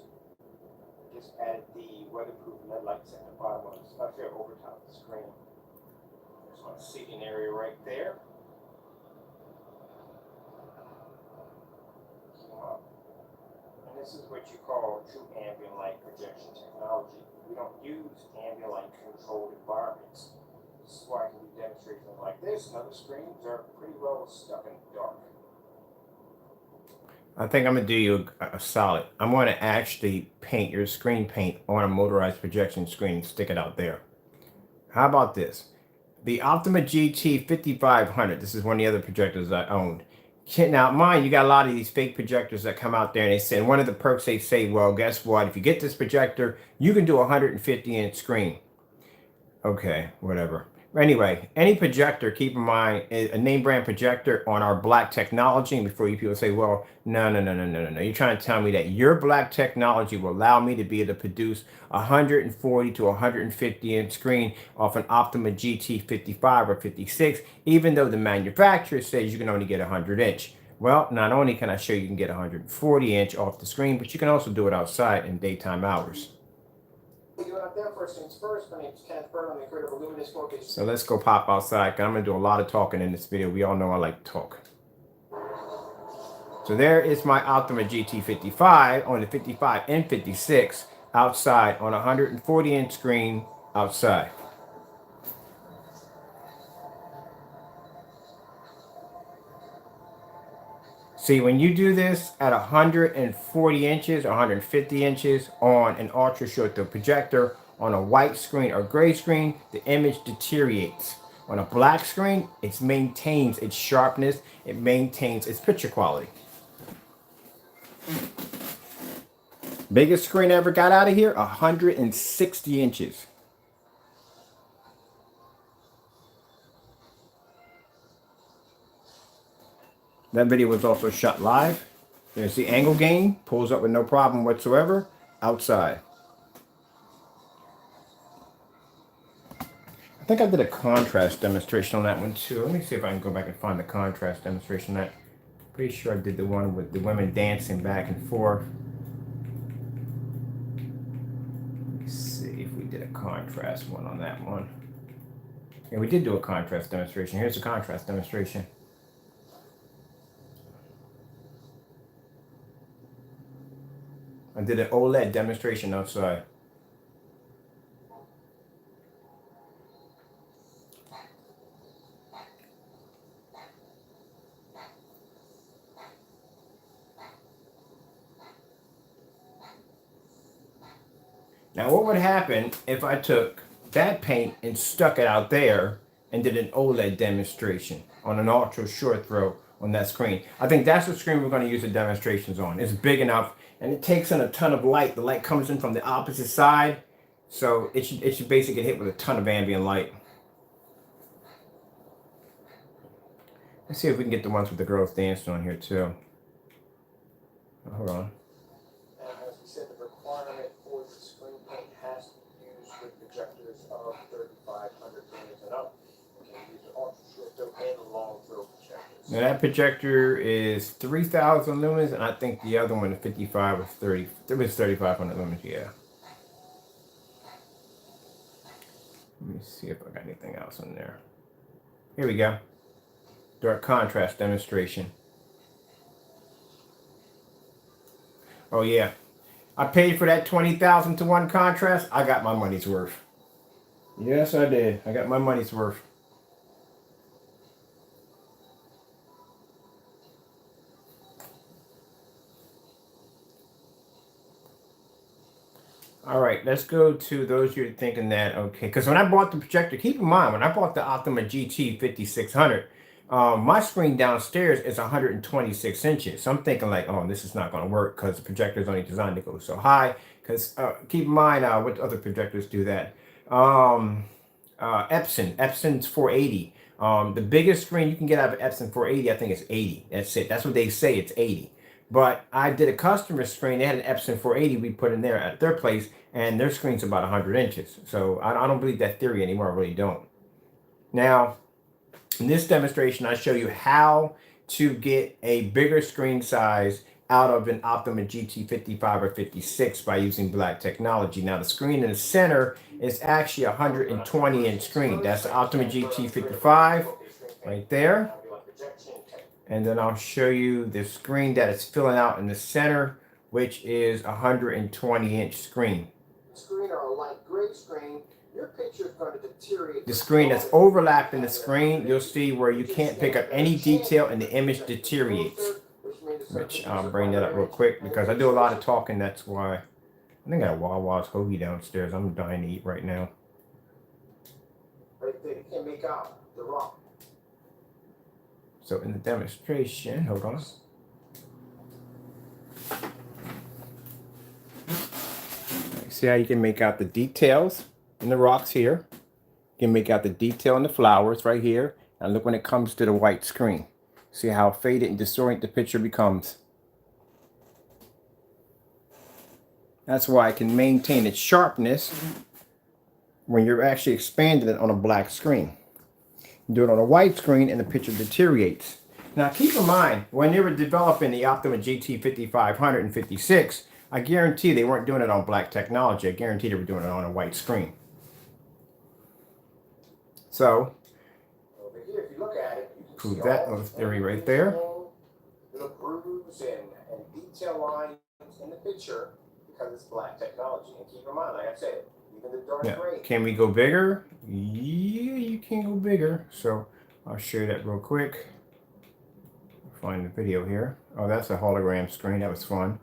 just added the weatherproof LED lights at the bottom of the up there over top of the screen. There's my seating area right there. This is what you call true ambient light projection technology. We don't use ambient light controlled environments. This is why I can do demonstrations like this, and other screens are pretty well stuck in the dark. I think I'm going to do you a solid. I'm going to actually paint your screen paint on a motorized projection screen and stick it out there. How about this? The Optima GT5500. This is one of the other projectors I owned. Now, mind you, got a lot of these fake projectors that come out there, and they say, and one of the perks they say, well, guess what? If you get this projector, you can do a 150-inch screen. Okay, whatever. Anyway, any projector, keep in mind, a name brand projector on our black technology. And before you people say, well, no. You're trying to tell me that your black technology will allow me to be able to produce a 140 to 150-inch screen off an Optima GT55 or 56, even though the manufacturer says you can only get 100-inch. Well, not only can I show you can get 140-inch off the screen, but you can also do it outside in daytime hours. So let's go pop outside, because I'm going to do a lot of talking in this video. We all know I like to talk. So there is my Optima GT55 on the 55 and 56 outside on a 140-inch screen outside. See, when you do this at 140 inches or 150 inches on an ultra short throw projector, on a white screen or gray screen, the image deteriorates. On a black screen, it maintains its sharpness, it maintains its picture quality. Biggest screen I ever got out of here, 160 inches. That video was also shot live. There's the angle gain, pulls up with no problem whatsoever, outside. I think I did a contrast demonstration on that one too. Let me see if I can go back and find the contrast demonstration on that. Pretty sure I did the one with the women dancing back and forth. did a contrast one on that one. Yeah, we did do a contrast demonstration. Here's the contrast demonstration. I did an OLED demonstration outside. Now, what would happen if I took that paint and stuck it out there and did an OLED demonstration on an ultra short throw on that screen? I think that's the screen we're going to use the demonstrations on. It's big enough and it takes in a ton of light. The light comes in from the opposite side, so it should basically get hit with a ton of ambient light. Let's see if we can get the ones with the girls dancing on here too. Oh, hold on. As we said, the requirement for the screen paint has to be used with projectors of 3500 lumens and up. You can use ultra short throw and long throw projectors. Now that projector is 3000 lumens, and I think the other one, the 55, was 30. It was 3500 lumens, yeah. Let me see if I got anything else in there. Here we go. Dark contrast demonstration. Oh yeah, I paid for that 20,000 to 1 contrast. I got my money's worth. Yes, I did. I got my money's worth. All right, let's go to those you're thinking that, okay, because when I bought the projector, keep in mind, when I bought the Optima GT5600, my screen downstairs is 126 inches. So I'm thinking like, oh, this is not going to work because the projector is only designed to go so high. Because keep in mind, what other projectors do that? Epson's 480. The biggest screen you can get out of Epson 480, I think, is 80. That's it. That's what they say. It's 80. But I did a customer screen. They had an Epson 480 we put in there at their place, and their screen's about 100 inches. So I don't believe that theory anymore. I really don't. Now, in this demonstration, I show you how to get a bigger screen size out of an Optima GT55 or 56 by using black technology. Now, the screen in the center is actually a 120-inch screen. That's the Optima GT55 right there. And then I'll show you the screen that is filling out in the center, which is a 120-inch screen. Screen or a light gray screen, your picture is going to deteriorate. The screen that's overlapping the screen, you'll see where you can't pick up any detail and the image deteriorates. Which I'll bring that up real quick because I do a lot of talking. That's why. I think I got a Wawa's hoagie downstairs. I'm dying to eat right now. Right there, you can make out the rock. So in the demonstration, hold on. See how you can make out the details in the rocks here. You can make out the detail in the flowers right here. And look when it comes to the white screen. See how faded and disoriented the picture becomes. That's why I can maintain its sharpness when you're actually expanding it on a black screen. Do it on a white screen and the picture deteriorates. Now keep in mind, when they were developing the Optima GT5500 and 56, I guarantee they weren't doing it on black technology. I guarantee they were doing it on a white screen. So, over here, if you look at it, you can prove see that all little theory right there. Little grooves and detail lines in the picture because it's black technology. And keep in mind, like I said, even the dark gray. Can we go bigger? Yeah, you can go bigger. So I'll show you that real quick. Find the video here. Oh, that's a hologram screen. That was fun.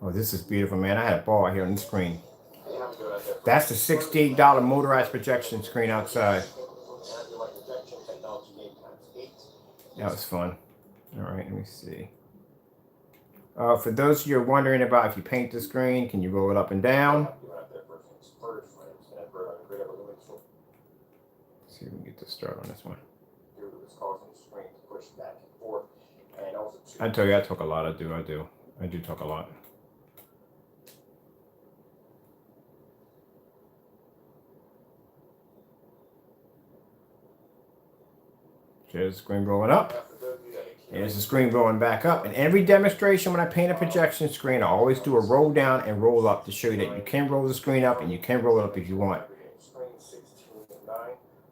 Oh, this is beautiful, man. I had a ball here on the screen. That's the $68 motorized projection screen outside. That was fun. All right, let me see. For those of you who are wondering about if you paint the screen, can you roll it up and down? Let's see if we can get this started on this one. I tell you, I talk a lot. I do talk a lot. Here's the screen rolling up. There's the screen rolling back up. And every demonstration when I paint a projection screen, I always do a roll down and roll up to show you that you can roll the screen up and you can roll it up if you want. Screen 16 and 9.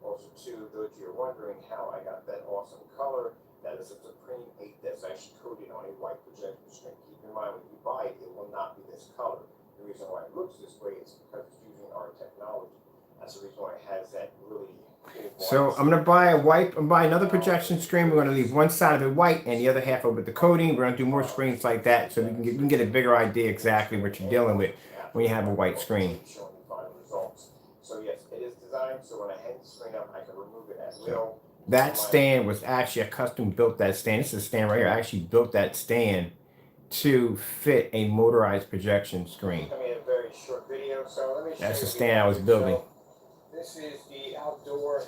Also, too, those you're wondering how I got that awesome color, that is a Supreme 8 that's actually coated on a white projection screen. Keep in mind, when you buy it, it will not be this color. The reason why it looks this way is because it's using our technology. That's the reason why it has that really. So I'm gonna buy another projection screen. We're gonna leave one side of it white and the other half over the coating. We're gonna do more screens like that so we can get a bigger idea exactly what you're dealing with when you have a white screen. So yes, it is designed so when I hang the screen up, I can remove it at will. That stand was actually a custom built that stand. This is a stand right here. I actually built that stand to fit a motorized projection screen. I made a very short video, so let me show That's you the stand I was building. This is the outdoor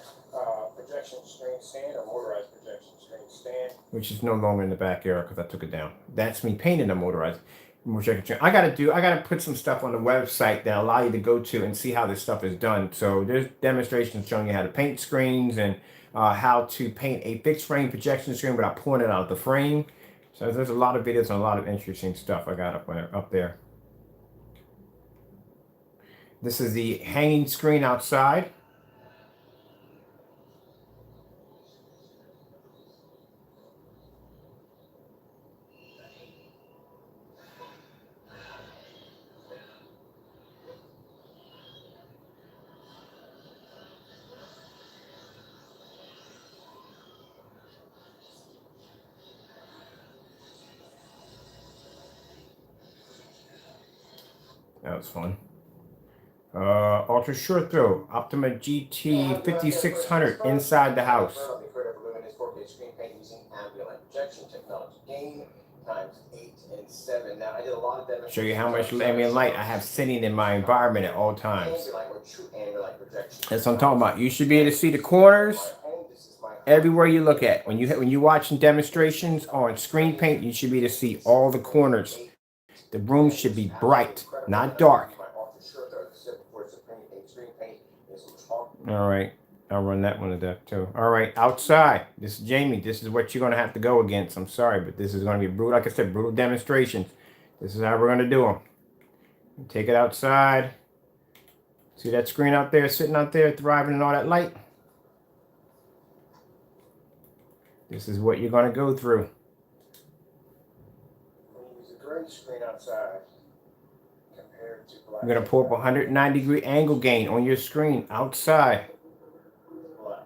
projection screen stand, or motorized projection screen stand. Which is no longer in the backyard because I took it down. That's me painting a motorized projection screen. I gotta put some stuff on the website that allow you to go to and see how this stuff is done. So there's demonstrations showing you how to paint screens and how to paint a fixed frame projection screen without pulling it out of the frame. So there's a lot of videos and a lot of interesting stuff I got up there. This is the hanging screen outside. That was fun. Ultra short throw, Optima GT5600 inside the house. Show you how much ambient light I have sitting in my environment at all times. That's what I'm talking about. You should be able to see the corners everywhere you look at. When you're watching demonstrations on screen paint, you should be able to see all the corners. The room should be bright, not dark. All right, I'll run that one to death too. All right, outside. This is Jamie. This is what you're going to have to go against. I'm sorry, but this is going to be brutal. Like I said, brutal demonstrations. This is how we're going to do them. Take it outside. See that screen out there, sitting out there, thriving in all that light? This is what you're going to go through. Use a great screen outside compared to black. You're going to pull up a 190-degree angle gain on your screen outside. Black.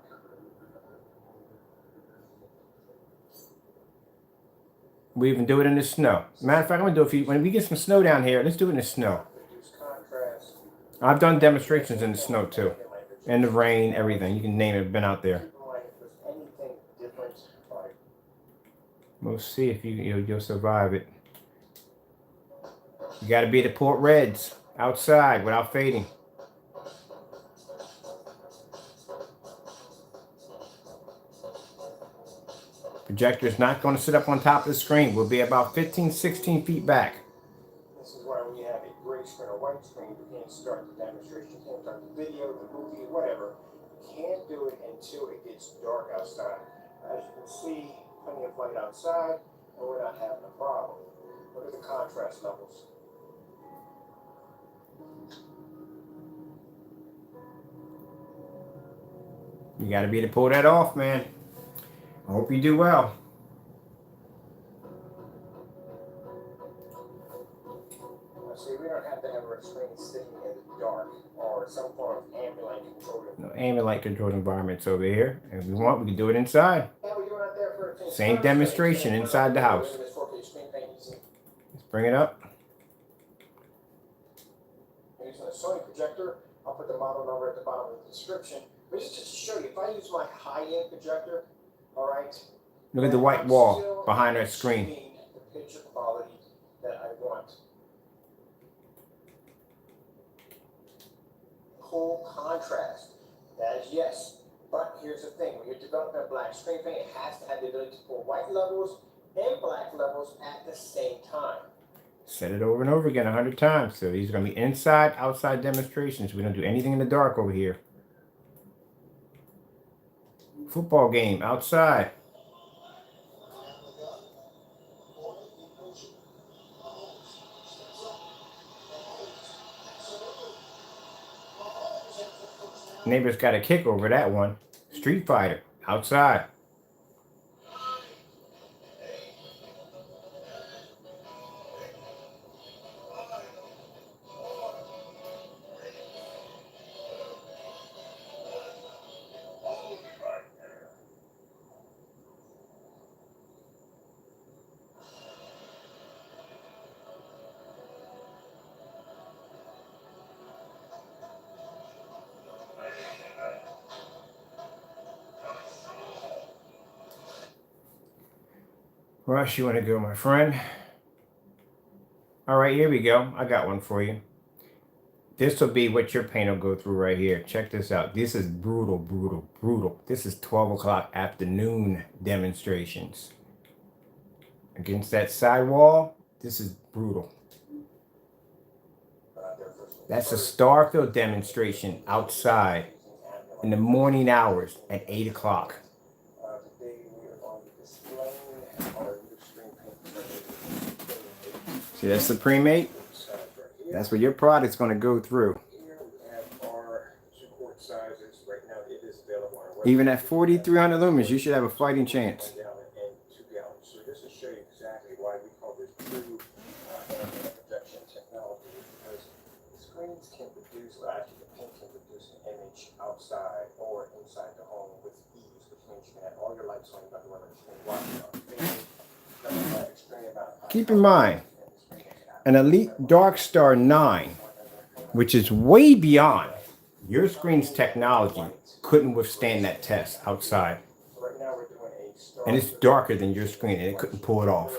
We even do it in the snow. Matter of fact, I'm going to do it when we get some snow down here. Let's do it in the snow. I've done demonstrations in the snow too. In the rain, everything. You can name it. Been out there. We'll see if you'll survive it. You got to be the port reds outside without fading. Projector is not going to sit up on top of the screen. We'll be about 15, 16 feet back. This is why when you have a gray screen or white screen, you can't start the demonstration, you can't start the video, the movie, whatever. You can't do it until it gets dark outside. As you can see, plenty of light outside, and we're not having a problem. Look at the contrast levels. You got to be able to pull that off, man. I hope you do well. See, we don't have to have our screen sitting in the dark or some form of ambient light control. No ambient light controlled environments over here. If we want, we can do it inside. Same demonstration inside the house. Let's bring it up. I'm using a Sony projector. I'll put the model number at the bottom of the description. But just to show you, if I use my high-end projector, all right. Look at the white wall behind our screen. The picture quality that I want. Cool contrast. That is yes. But here's the thing, when you're developing a black screen paint, it has to have the ability to pull white levels and black levels at the same time. Said it over and over again 100 times. So these are going to be inside, outside demonstrations. We don't do anything in the dark over here. Football game outside. Neighbors got a kick over that one. Street Fighter, outside. Where else you want to go, my friend? All right, here we go. I got one for you. This will be what your paint will go through right here. Check this out. This is brutal, brutal, brutal. This is 12 o'clock afternoon demonstrations. Against that sidewall, this is brutal. That's a Starfield demonstration outside in the morning hours at 8 o'clock. See, that's the pre-mate. That's what your product's going to go through. Even at 4,300 lumens, you should have a fighting chance. So this will show you exactly why we call this true projection technology, because the screens can produce, or actually the paint can produce an image outside or inside the home with ease, which means you can have all your lights on, you got the weather screen watching on the Keep in mind, an Elite Darkstar 9, which is way beyond your screen's technology, couldn't withstand that test outside. And it's darker than your screen, and it couldn't pull it off.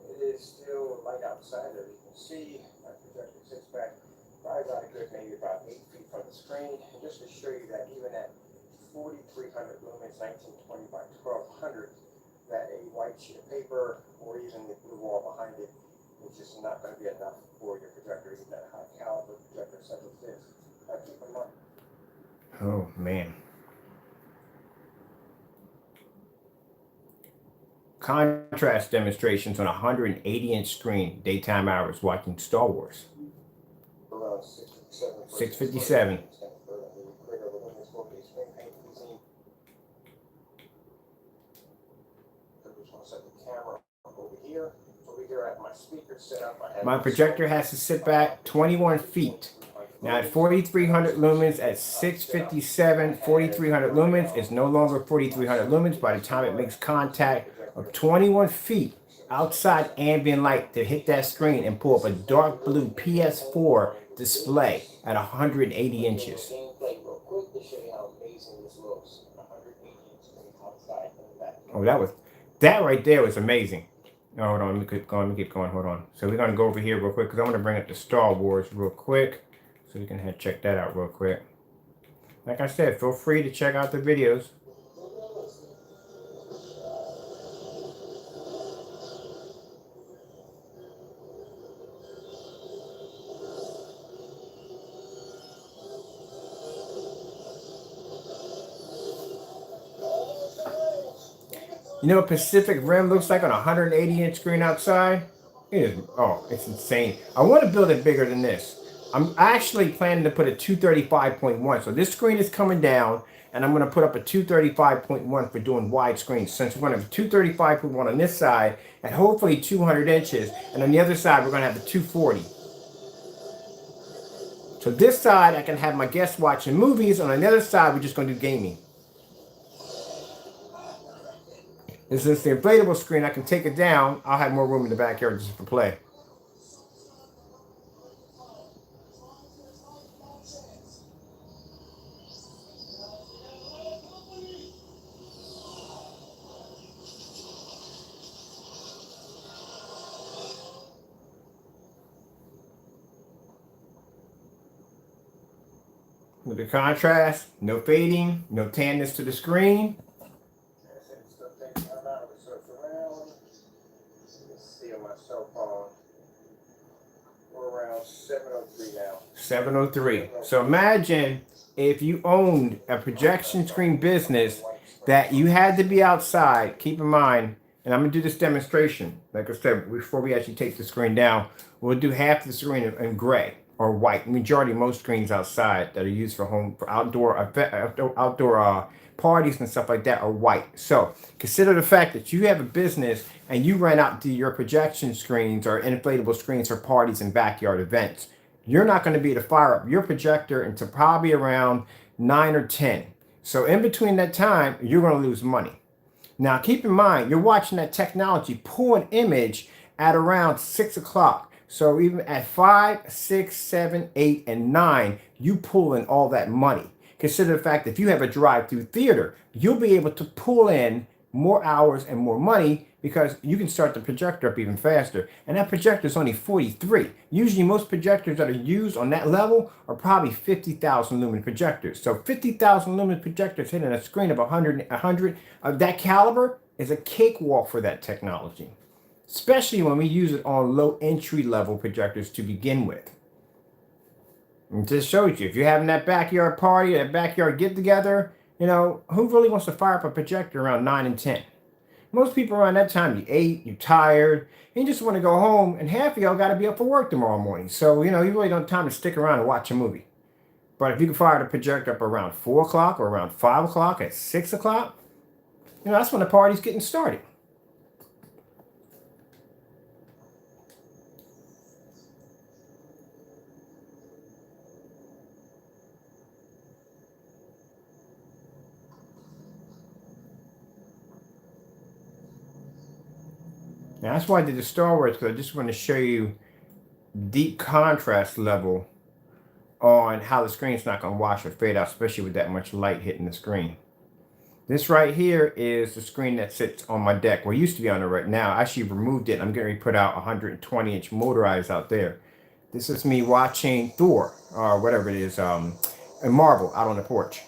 It is still light outside, as you can see. My projector sits back probably about a good maybe about 8 feet from the screen. And just to show you that even at 4,300 lumens, 1920 by 1200, that a white sheet of paper or even the blue wall behind it is just not going to be enough for your projector, even that high caliber projector such as this. Keep in mind. Oh, man. Contrast demonstrations on a 180-inch screen, daytime hours, watching Star Wars. 657. My projector has to sit back 21 feet. Now at 4,300 lumens, at 657, 4,300 lumens, it's no longer 4,300 lumens by the time it makes contact of 21 feet outside ambient light to hit that screen and pull up a dark blue PS4 display at 180 inches. Oh, that right there was amazing. Oh, hold on, let me keep going, hold on. So we're gonna go over here real quick because I want to bring up the Star Wars real quick. So we can check that out real quick. Like I said, feel free to check out the videos. You know what Pacific Rim looks like on a 180-inch screen outside? It's insane. I want to build it bigger than this. I'm actually planning to put a 235.1. So this screen is coming down, and I'm going to put up a 235.1 for doing wide screens. Since we're going to have 235.1 on this side, and hopefully 200 inches, and on the other side we're going to have the 240. So this side I can have my guests watching movies, and on the other side we're just going to do gaming. And since the inflatable screen, I can take it down. I'll have more room in the backyard just for play. With the contrast, no fading, no tanness to the screen. We're around 703 now. 703. So imagine if you owned a projection screen business that you had to be outside. Keep in mind, and I'm going to do this demonstration. Like I said, before we actually take the screen down, we'll do half the screen in gray. are white. Majority of most screens outside that are used for outdoor parties and stuff like that are white. So consider the fact that you have a business and you rent out your projection screens or inflatable screens for parties and backyard events. You're not going to be able to fire up your projector until probably around 9 or 10. So in between that time, you're going to lose money. Now, keep in mind, you're watching that technology pull an image at around 6 o'clock. So even at 5, 6, 7, 8, and 9, you pull in all that money. Consider the fact that if you have a drive-through theater, you'll be able to pull in more hours and more money because you can start the projector up even faster. And that projector is only 43. Usually most projectors that are used on that level are probably 50,000 lumen projectors. So 50,000 lumen projectors hitting a screen of 100 of that caliber is a cakewalk for that technology, especially when we use it on low entry level projectors to begin with. And just shows you, if you're having that backyard party, that backyard get together, you know, who really wants to fire up a projector around 9 and 10? Most people around that time, you ate, you're tired, and you just want to go home, and half of y'all got to be up for work tomorrow morning. So, you know, you really don't have time to stick around and watch a movie. But if you can fire the projector up around 4 o'clock or around 5 o'clock at 6 o'clock, you know, that's when the party's getting started. Now, that's why I did the Star Wars, because I just want to show you deep contrast level on how the screen's not going to wash or fade out, especially with that much light hitting the screen. This right here is the screen that sits on my deck. Well, it used to be on it right now. I actually removed it. I'm getting ready to put out 120-inch motorized out there. This is me watching Thor, or whatever it is, a Marvel out on the porch.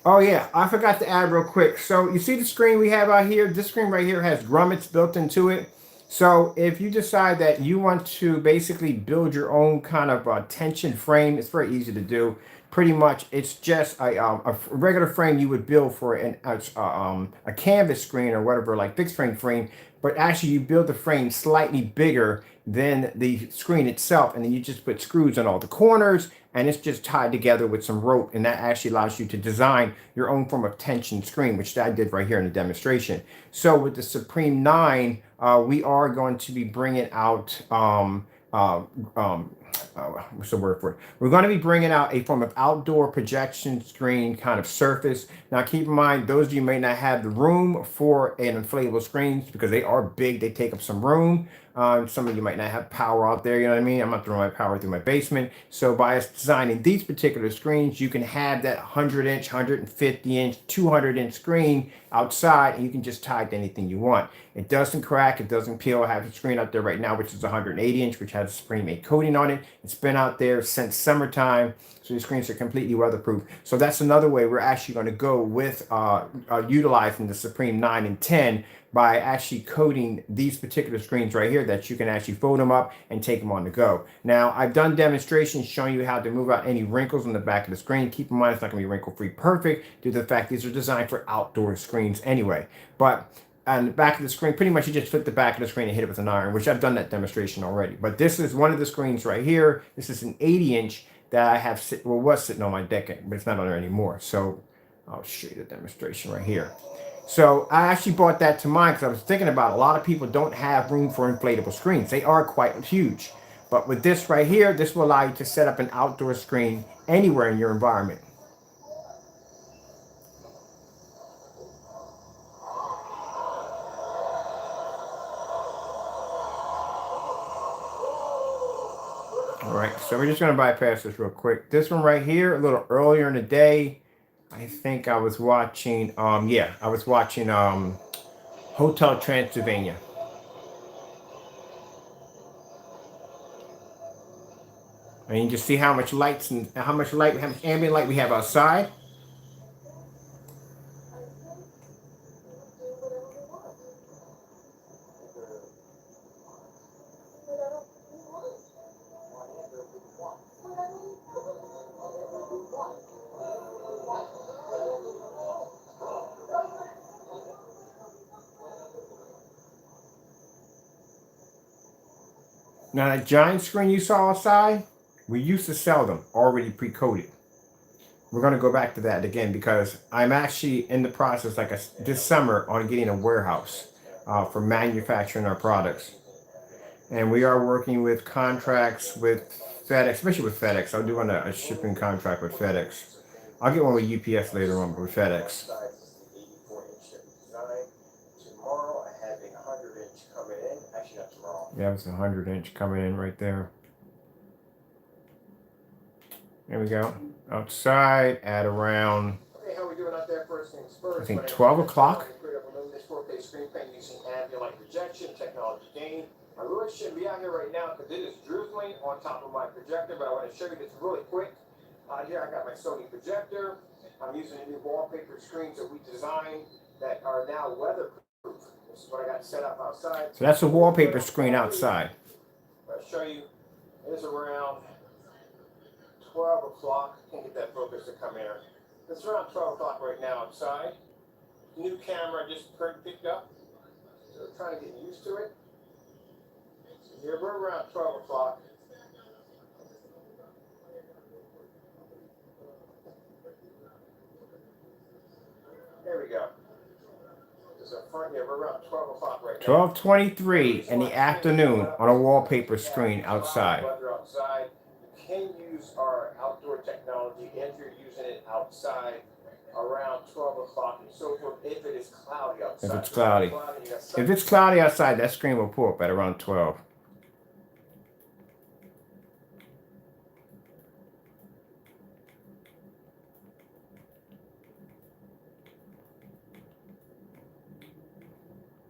Oh yeah, I forgot to add real quick. So you see the screen we have out here? This screen right here has grommets built into it. So if you decide that you want to basically build your own kind of tension frame, it's very easy to do. Pretty much, it's just a regular frame you would build for a canvas screen or whatever, like fixed frame. But actually, you build the frame slightly bigger than the screen itself, and then you just put screws on all the corners, and it's just tied together with some rope, and that actually allows you to design your own form of tension screen, which I did right here in the demonstration. So with the Supreme 9, we are going to be bringing out what's the word for it? We're going to be bringing out a form of outdoor projection screen kind of surface. Now, keep in mind, those of you may not have the room for an inflatable screens because they are big. They take up some room. Some of you might not have power out there, you know what I mean? I'm not throwing my power through my basement. So by us designing these particular screens, you can have that 100-inch, 150-inch, 200-inch screen outside, and you can just tie it to anything you want. It doesn't crack, it doesn't peel. I have a screen out there right now, which is 180-inch, which has a Supreme 8 coating on it. It's been out there since summertime, so the screens are completely weatherproof. So that's another way we're actually going to go with utilizing the Supreme 9 and 10 by actually coating these particular screens right here that you can actually fold them up and take them on the go. Now, I've done demonstrations showing you how to move out any wrinkles on the back of the screen. Keep in mind, it's not going to be wrinkle-free perfect due to the fact these are designed for outdoor screens anyway. But on the back of the screen, pretty much you just flip the back of the screen and hit it with an iron, which I've done that demonstration already. But this is one of the screens right here. This is an 80-inch that I have, was sitting on my deck, but it's not on there anymore. So I'll show you the demonstration right here. So I actually brought that to mind because I was thinking about a lot of people don't have room for inflatable screens. They are quite huge. But with this right here, this will allow you to set up an outdoor screen anywhere in your environment. All right, so we're just going to bypass this real quick. This one right here, a little earlier in the day, I think I was watching, Hotel Transylvania. And you can just see how much lights and how much ambient light we have outside. Now that giant screen you saw outside, we used to sell them already pre-coated. We're going to go back to that again because I'm actually in the process, this summer, on getting a warehouse for manufacturing our products. And we are working with contracts with FedEx, especially with FedEx. I'm doing a shipping contract with FedEx. I'll get one with UPS later on, but with FedEx. Tomorrow I have a 100-inch coming in. Actually, not tomorrow. Yeah, it's a 100-inch coming in right there. There we go. Outside at around, okay, how are we doing out there? First things first. I think 12 o'clock. This 4K screen print using ambient projection technology gain. I really shouldn't be out here right now because it is drizzling on top of my projector, but I want to show you this really quick. Here I got my Sony projector. I'm using a new wallpaper screens that we designed that are now weatherproof. This is what I got set up outside. So that's a wallpaper screen outside. I'll show you. It is around 12 o'clock. Can't get that focus to come here. It's around 12 o'clock right now outside. New camera just picked up. So we're trying to get used to it. So here we're around 12 o'clock. There we go. There's a front here. We're around 12 o'clock right now. 12:23 in the afternoon on a wallpaper screen outside. Weather outside. You can use our outdoor technology if you're using it outside around 12 o'clock and so forth if it is cloudy outside. If it's cloudy. If it's cloudy outside, that screen will pull up at around 12.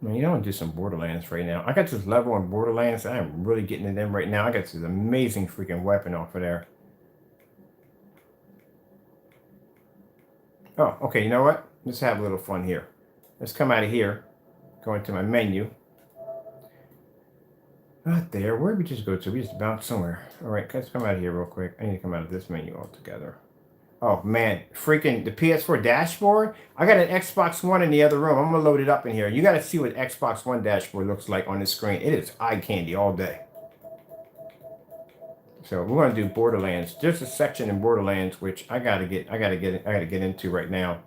Man, you know, I want to do some Borderlands right now. I got this level on Borderlands. I am really getting in them right now. I got this amazing freaking weapon off of there. Oh, okay, you know what? Let's have a little fun here. Let's come out of here. Go into my menu. Not there. Where did we just go to? We just bounced somewhere. All right, let's come out of here real quick. I need to come out of this menu altogether. Oh, man. Freaking the PS4 dashboard. I got an Xbox One in the other room. I'm going to load it up in here. You got to see what Xbox One dashboard looks like on this screen. It is eye candy all day. So we're going to do Borderlands. There's a section in Borderlands which I gotta get into right now.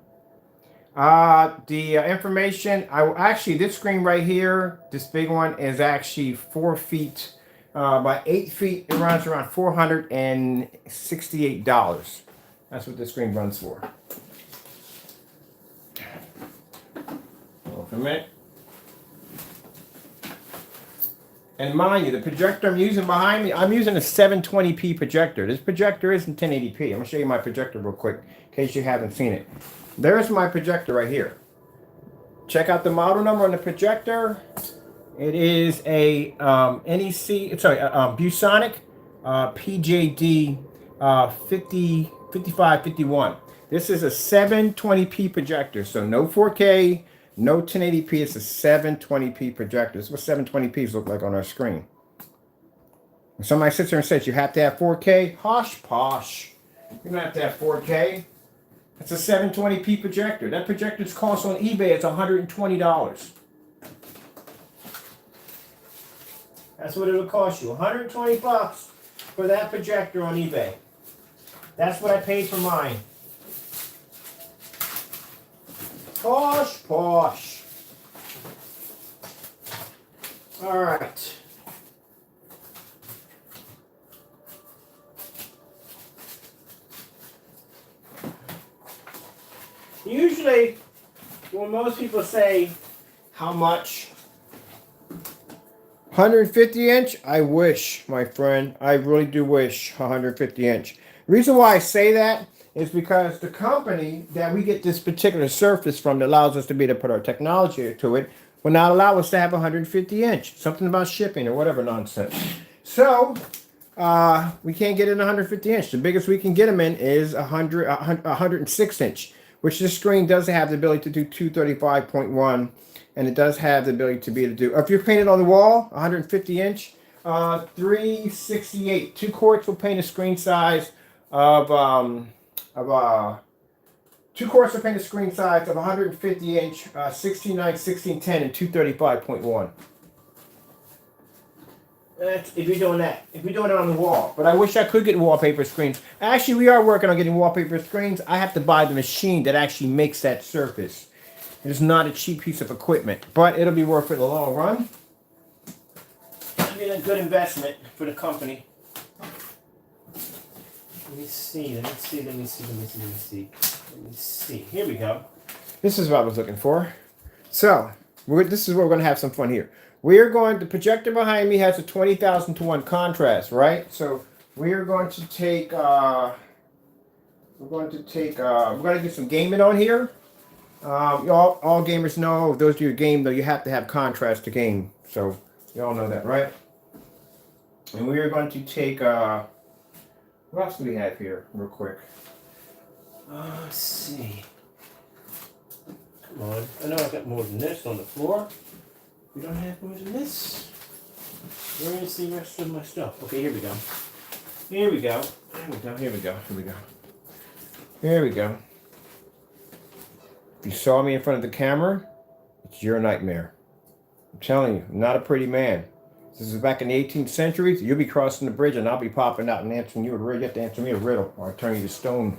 The information. Actually, this screen right here, this big one, is actually 4 feet by 8 feet. It runs around $468. That's what this screen runs for. Hold on for a minute. And mind you, the projector I'm using behind me, I'm using a 720p projector. This projector isn't 1080p. I'm going to show you my projector real quick in case you haven't seen it. There's my projector right here. Check out the model number on the projector. It is a viewsonic PJD 5555. This is a 720p projector, so no 4K, no 1080p. It's a 720p projector. This is what 720p's look like on our screen. When somebody sits there and says you have to have 4K, hosh posh. You don't have to have 4K. It's a 720p projector. That projector's cost on eBay is $120. That's what it'll cost you. 120 bucks for that projector on eBay. That's what I paid for mine. Posh, posh. All right. Usually, when most people say, how much? 150 inch? I wish, my friend. I really do wish 150 inch. The reason why I say that is because the company that we get this particular surface from that allows us to be able to put our technology to it will not allow us to have 150 inch. Something about shipping or whatever nonsense. So, we can't get it in 150 inch. The biggest we can get them in is 106 inch, which this screen does have the ability to do 235.1, and it does have the ability to be able to do, if you're painted on the wall, 150 inch, 368. 2 quarts will paint a screen size of 2 quarts will paint a screen size of 150 inch, 16:9, 16:10, and 235.1. If you're doing that, if you're doing it on the wall. But I wish I could get wallpaper screens. Actually, we are working on getting wallpaper screens. I have to buy the machine that actually makes that surface. It's not a cheap piece of equipment, but it'll be worth it in the long run. It'll be a good investment for the company. Let me see. Here we go. This is what I was looking for. So, this is where we're going to have some fun here. The projector behind me has a 20,000 to 1 contrast, right? So, we are going to take, we're going to get some gaming on here. All gamers know, those of you who game, though, you have to have contrast to game. So, you all know that, right? And we are going to take, what else do we have here, real quick? Let's see. Come on. I know I got more than this on the floor. We don't have more than this. Where is the rest of my stuff? Okay, here we go. Here we go. If you saw me in front of the camera, it's your nightmare. I'm telling you, I'm not a pretty man. This is back in the 18th century. You'll be crossing the bridge and I'll be popping out and answering you a riddle. You have to answer me a riddle or I'll turn you to stone.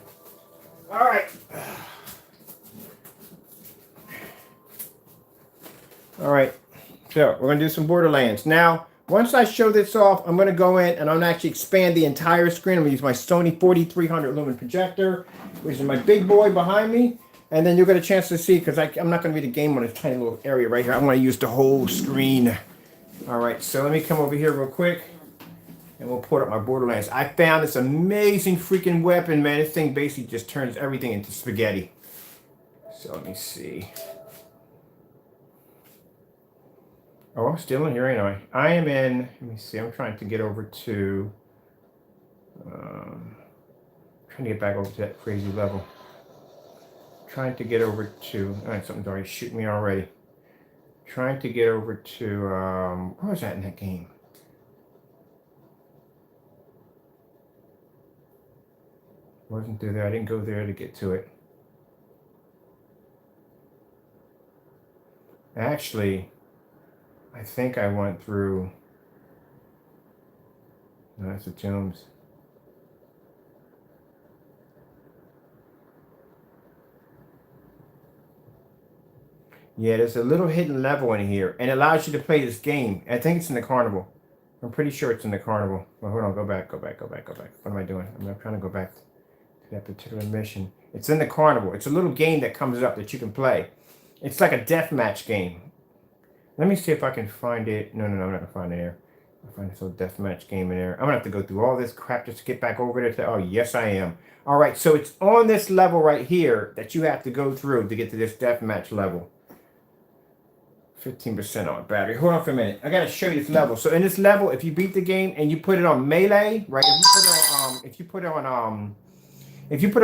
All right. All right. So we're going to do some Borderlands. Now, once I show this off, I'm going to go in and I'm going to actually expand the entire screen. I'm going to use my Sony 4300 lumen projector, which is my big boy behind me. And then you'll get a chance to see, because I'm not going to be the game on this tiny little area right here. I want to use the whole screen. All right, so let me come over here real quick, and we'll put up my Borderlands. I found this amazing freaking weapon, man. This thing basically just turns everything into spaghetti. So let me see. Oh, I'm still in here, ain't I? I am in, let me see, I'm trying to get over to, trying to get back over to that crazy level. Trying to get over to, all right, something's already shooting me already. Trying to get over to, where was that in that game? Wasn't through there, I didn't go there to get to it. Actually, I think I went through, no, that's the Jones. Yeah, there's a little hidden level in here, and it allows you to play this game. I think it's in the carnival. I'm pretty sure it's in the carnival. Well, hold on, go back. What am I doing? I'm trying to go back to that particular mission. It's in the carnival. It's a little game that comes up that you can play. It's like a deathmatch game. Let me see if I can find it. No, I'm not gonna find it there. I'll find this little deathmatch game in there. I'm gonna have to go through all this crap just to get back over there. Oh, yes, I am. All right, so it's on this level right here that you have to go through to get to this deathmatch level. 15% on battery. Hold on for a minute. I gotta show you this level. So in this level, if you beat the game and you put it on melee, right? If you put it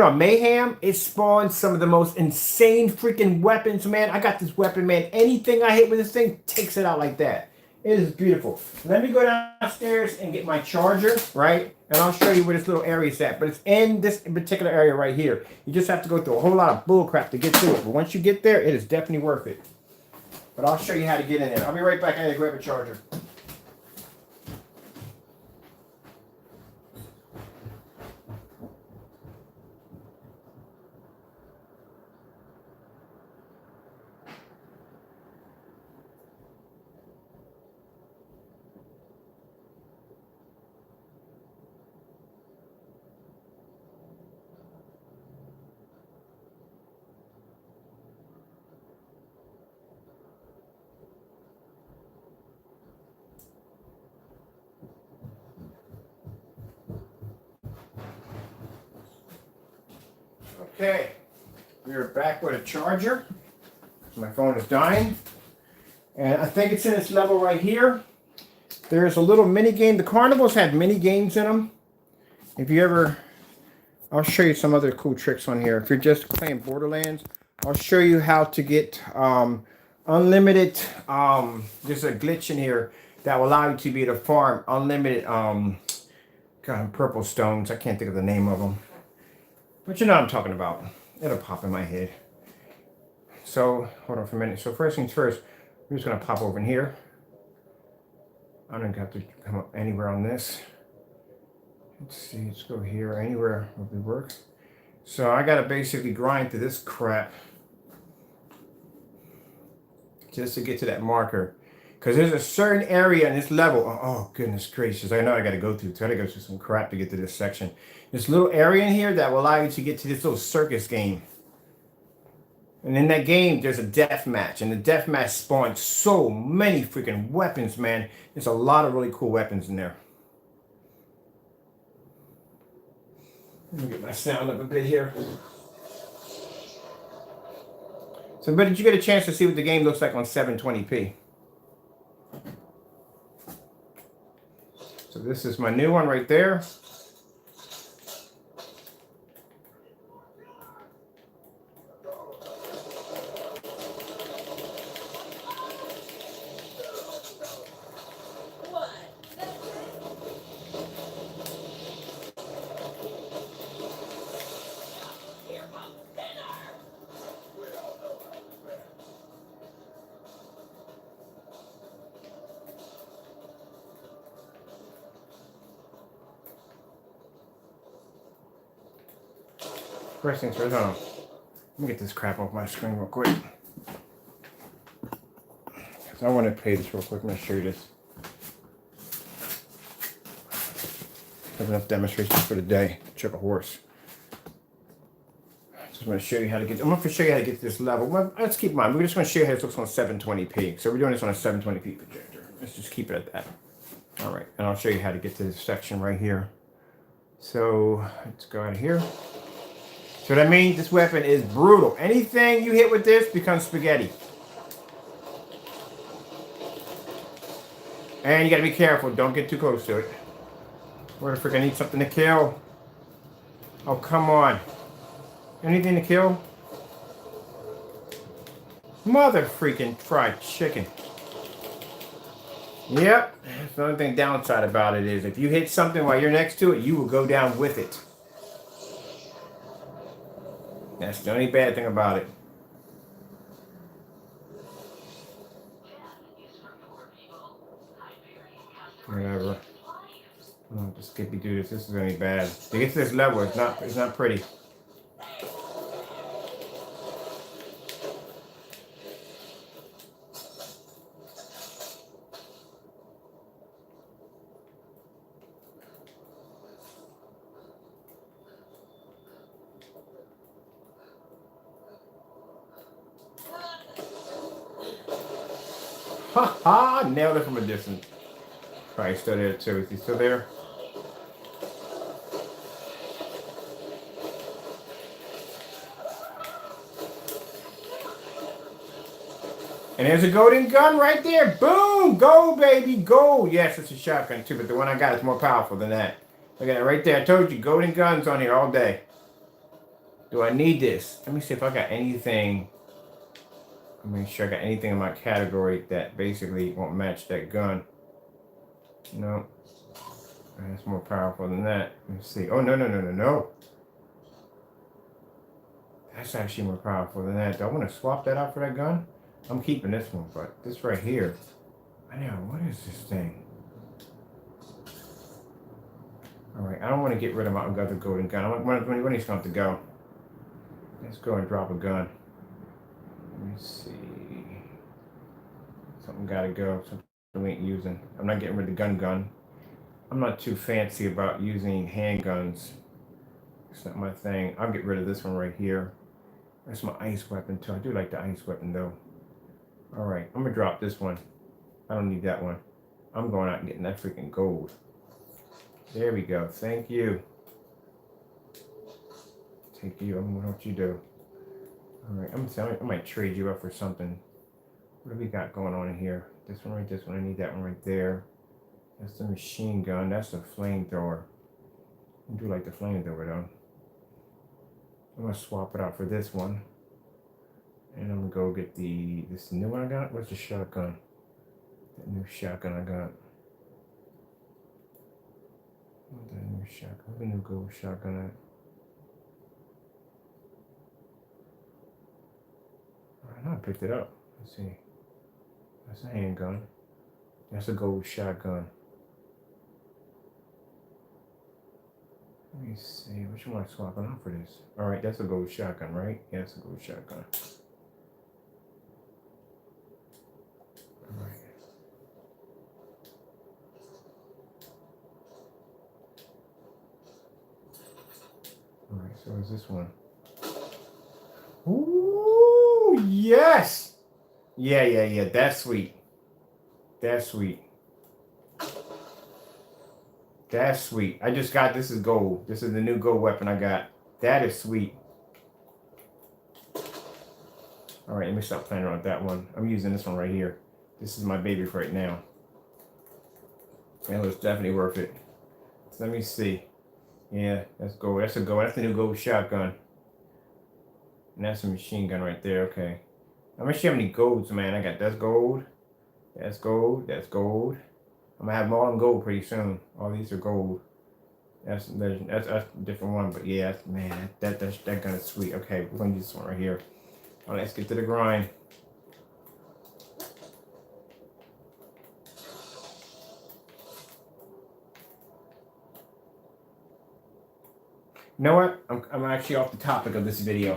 on mayhem, it spawns some of the most insane freaking weapons, man. I got this weapon, man. Anything I hit with this thing takes it out like that. It is beautiful. Let me go downstairs and get my charger, right? And I'll show you where this little area is at. But it's in this particular area right here. You just have to go through a whole lot of bull crap to get to it. But once you get there, it is definitely worth it. But I'll show you how to get in there. I'll be right back. I gotta grab a charger. Okay, we are back with a charger. My phone is dying. And I think it's in this level right here. There's a little mini game. The carnivals have mini games in them. If you ever, I'll show you some other cool tricks on here. If you're just playing Borderlands, I'll show you how to get unlimited, there's a glitch in here that will allow you to be able to farm unlimited, purple stones. I can't think of the name of them. But you know what I'm talking about. It'll pop in my head. So, hold on for a minute. So first things first, we're just going to pop over in here. I don't have to come up anywhere on this. Let's see, let's go here. Anywhere will be work. So I gotta basically grind through this crap just to get to that marker. Because there's a certain area in this level. Oh, goodness gracious. I know I gotta go through. So I gotta go through some crap to get to this section. This little area in here that will allow you to get to this little circus game. And in that game, there's a death match. And the death match spawns so many freaking weapons, man. There's a lot of really cool weapons in there. Let me get my sound up a bit here. So, but did you get a chance to see what the game looks like on 720p? So this is my new one right there. First things first, hold on. Let me get this crap off my screen real quick. Because I want to play this real quick. I'm going to show you this. I have enough demonstrations for the day. Check a horse. Just going to show you how to get. I'm going to show you how to get to this level. Well, let's keep in mind. We're just going to show you how this looks on 720p. So we're doing this on a 720p projector. Let's just keep it at that. All right, and I'll show you how to get to this section right here. So let's go out of here. So that means this weapon is brutal. Anything you hit with this becomes spaghetti. And you gotta be careful. Don't get too close to it. Where the frick, I need something to kill. Oh, come on. Anything to kill? Mother freaking fried chicken. Yep. That's the only thing downside about it is if you hit something while you're next to it, you will go down with it. That's the only bad thing about it. Whatever. I'll just Skippy do this. This is gonna be bad. To get to this level, it's not pretty. Ha ha! Nailed it from a distance. Probably still there too. Is he still there? And there's a golden gun right there. Boom! Go, baby, go! Yes, it's a shotgun too, but the one I got is more powerful than that. Look at it right there. I told you, golden guns on here all day. Do I need this? Let me see if I got anything. Let me make sure I got anything in my category that basically won't match that gun. No. That's more powerful than that. Let me see. Oh, no. That's actually more powerful than that. Do I want to swap that out for that gun? I'm keeping this one, but this right here. I know, what is this thing? Alright, I don't want to get rid of my other golden gun. When he's going to go. Let's go and drop a gun. Let me see. Something gotta go. Something we ain't using. I'm not getting rid of the gun. I'm not too fancy about using handguns. It's not my thing. I'll get rid of this one right here. That's my ice weapon too. I do like the ice weapon though. Alright, I'm gonna drop this one. I don't need that one. I'm going out and getting that freaking gold. There we go. Thank you. Take you. I'm gonna let you do. Alright, I might trade you up for something. What do we got going on in here? This one right, this one. I need that one right there. That's the machine gun. That's the flamethrower. I do like the flamethrower though. I'm gonna swap it out for this one. And I'm gonna go get this new one I got. What's the shotgun? That new shotgun I got. What's that new shotgun? What's the new gold shotgun at? I know I picked it up. Let's see. That's a handgun. That's a gold shotgun. Let me see. Which one am I swapping out for this? All right, that's a gold shotgun, right? Yeah, that's a gold shotgun. All right. All right, so is this one? Ooh, yes! Yeah. That's sweet. That's sweet. That's sweet. I just got, this is gold. This is the new gold weapon I got. That is sweet. All right, let me stop playing around with that one. I'm using this one right here. This is my baby for right now. That was definitely worth it. So let me see. Yeah, that's gold. That's a gold. That's the new gold shotgun. And that's a machine gun right there. Okay. I'm gonna see how many golds, man. I got that's gold. That's gold. That's gold. I'm gonna have them all in gold pretty soon. All these are gold. That's a different one, but yeah, man, that gun is sweet. Okay, we're gonna use this one right here. All right, let's get to the grind. You know what? I'm actually off the topic of this video.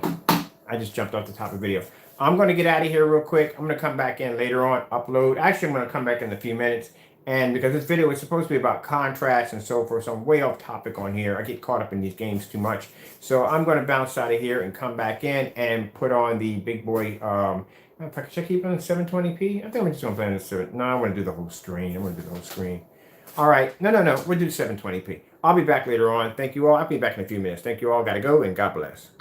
I just jumped off the topic of the video. I'm going to get out of here real quick. I'm going to come back in later on, upload. Actually, I'm going to come back in a few minutes. And because this video is supposed to be about contrast and so forth, so I'm way off topic on here. I get caught up in these games too much. So I'm going to bounce out of here and come back in and put on the big boy. Should I keep it on 720p? I think I'm just going to play on this. No, I want to do the whole screen. I want to do the whole screen. All right. No. We'll do 720p. I'll be back later on. Thank you all. I'll be back in a few minutes. Thank you all. Got to go, and God bless.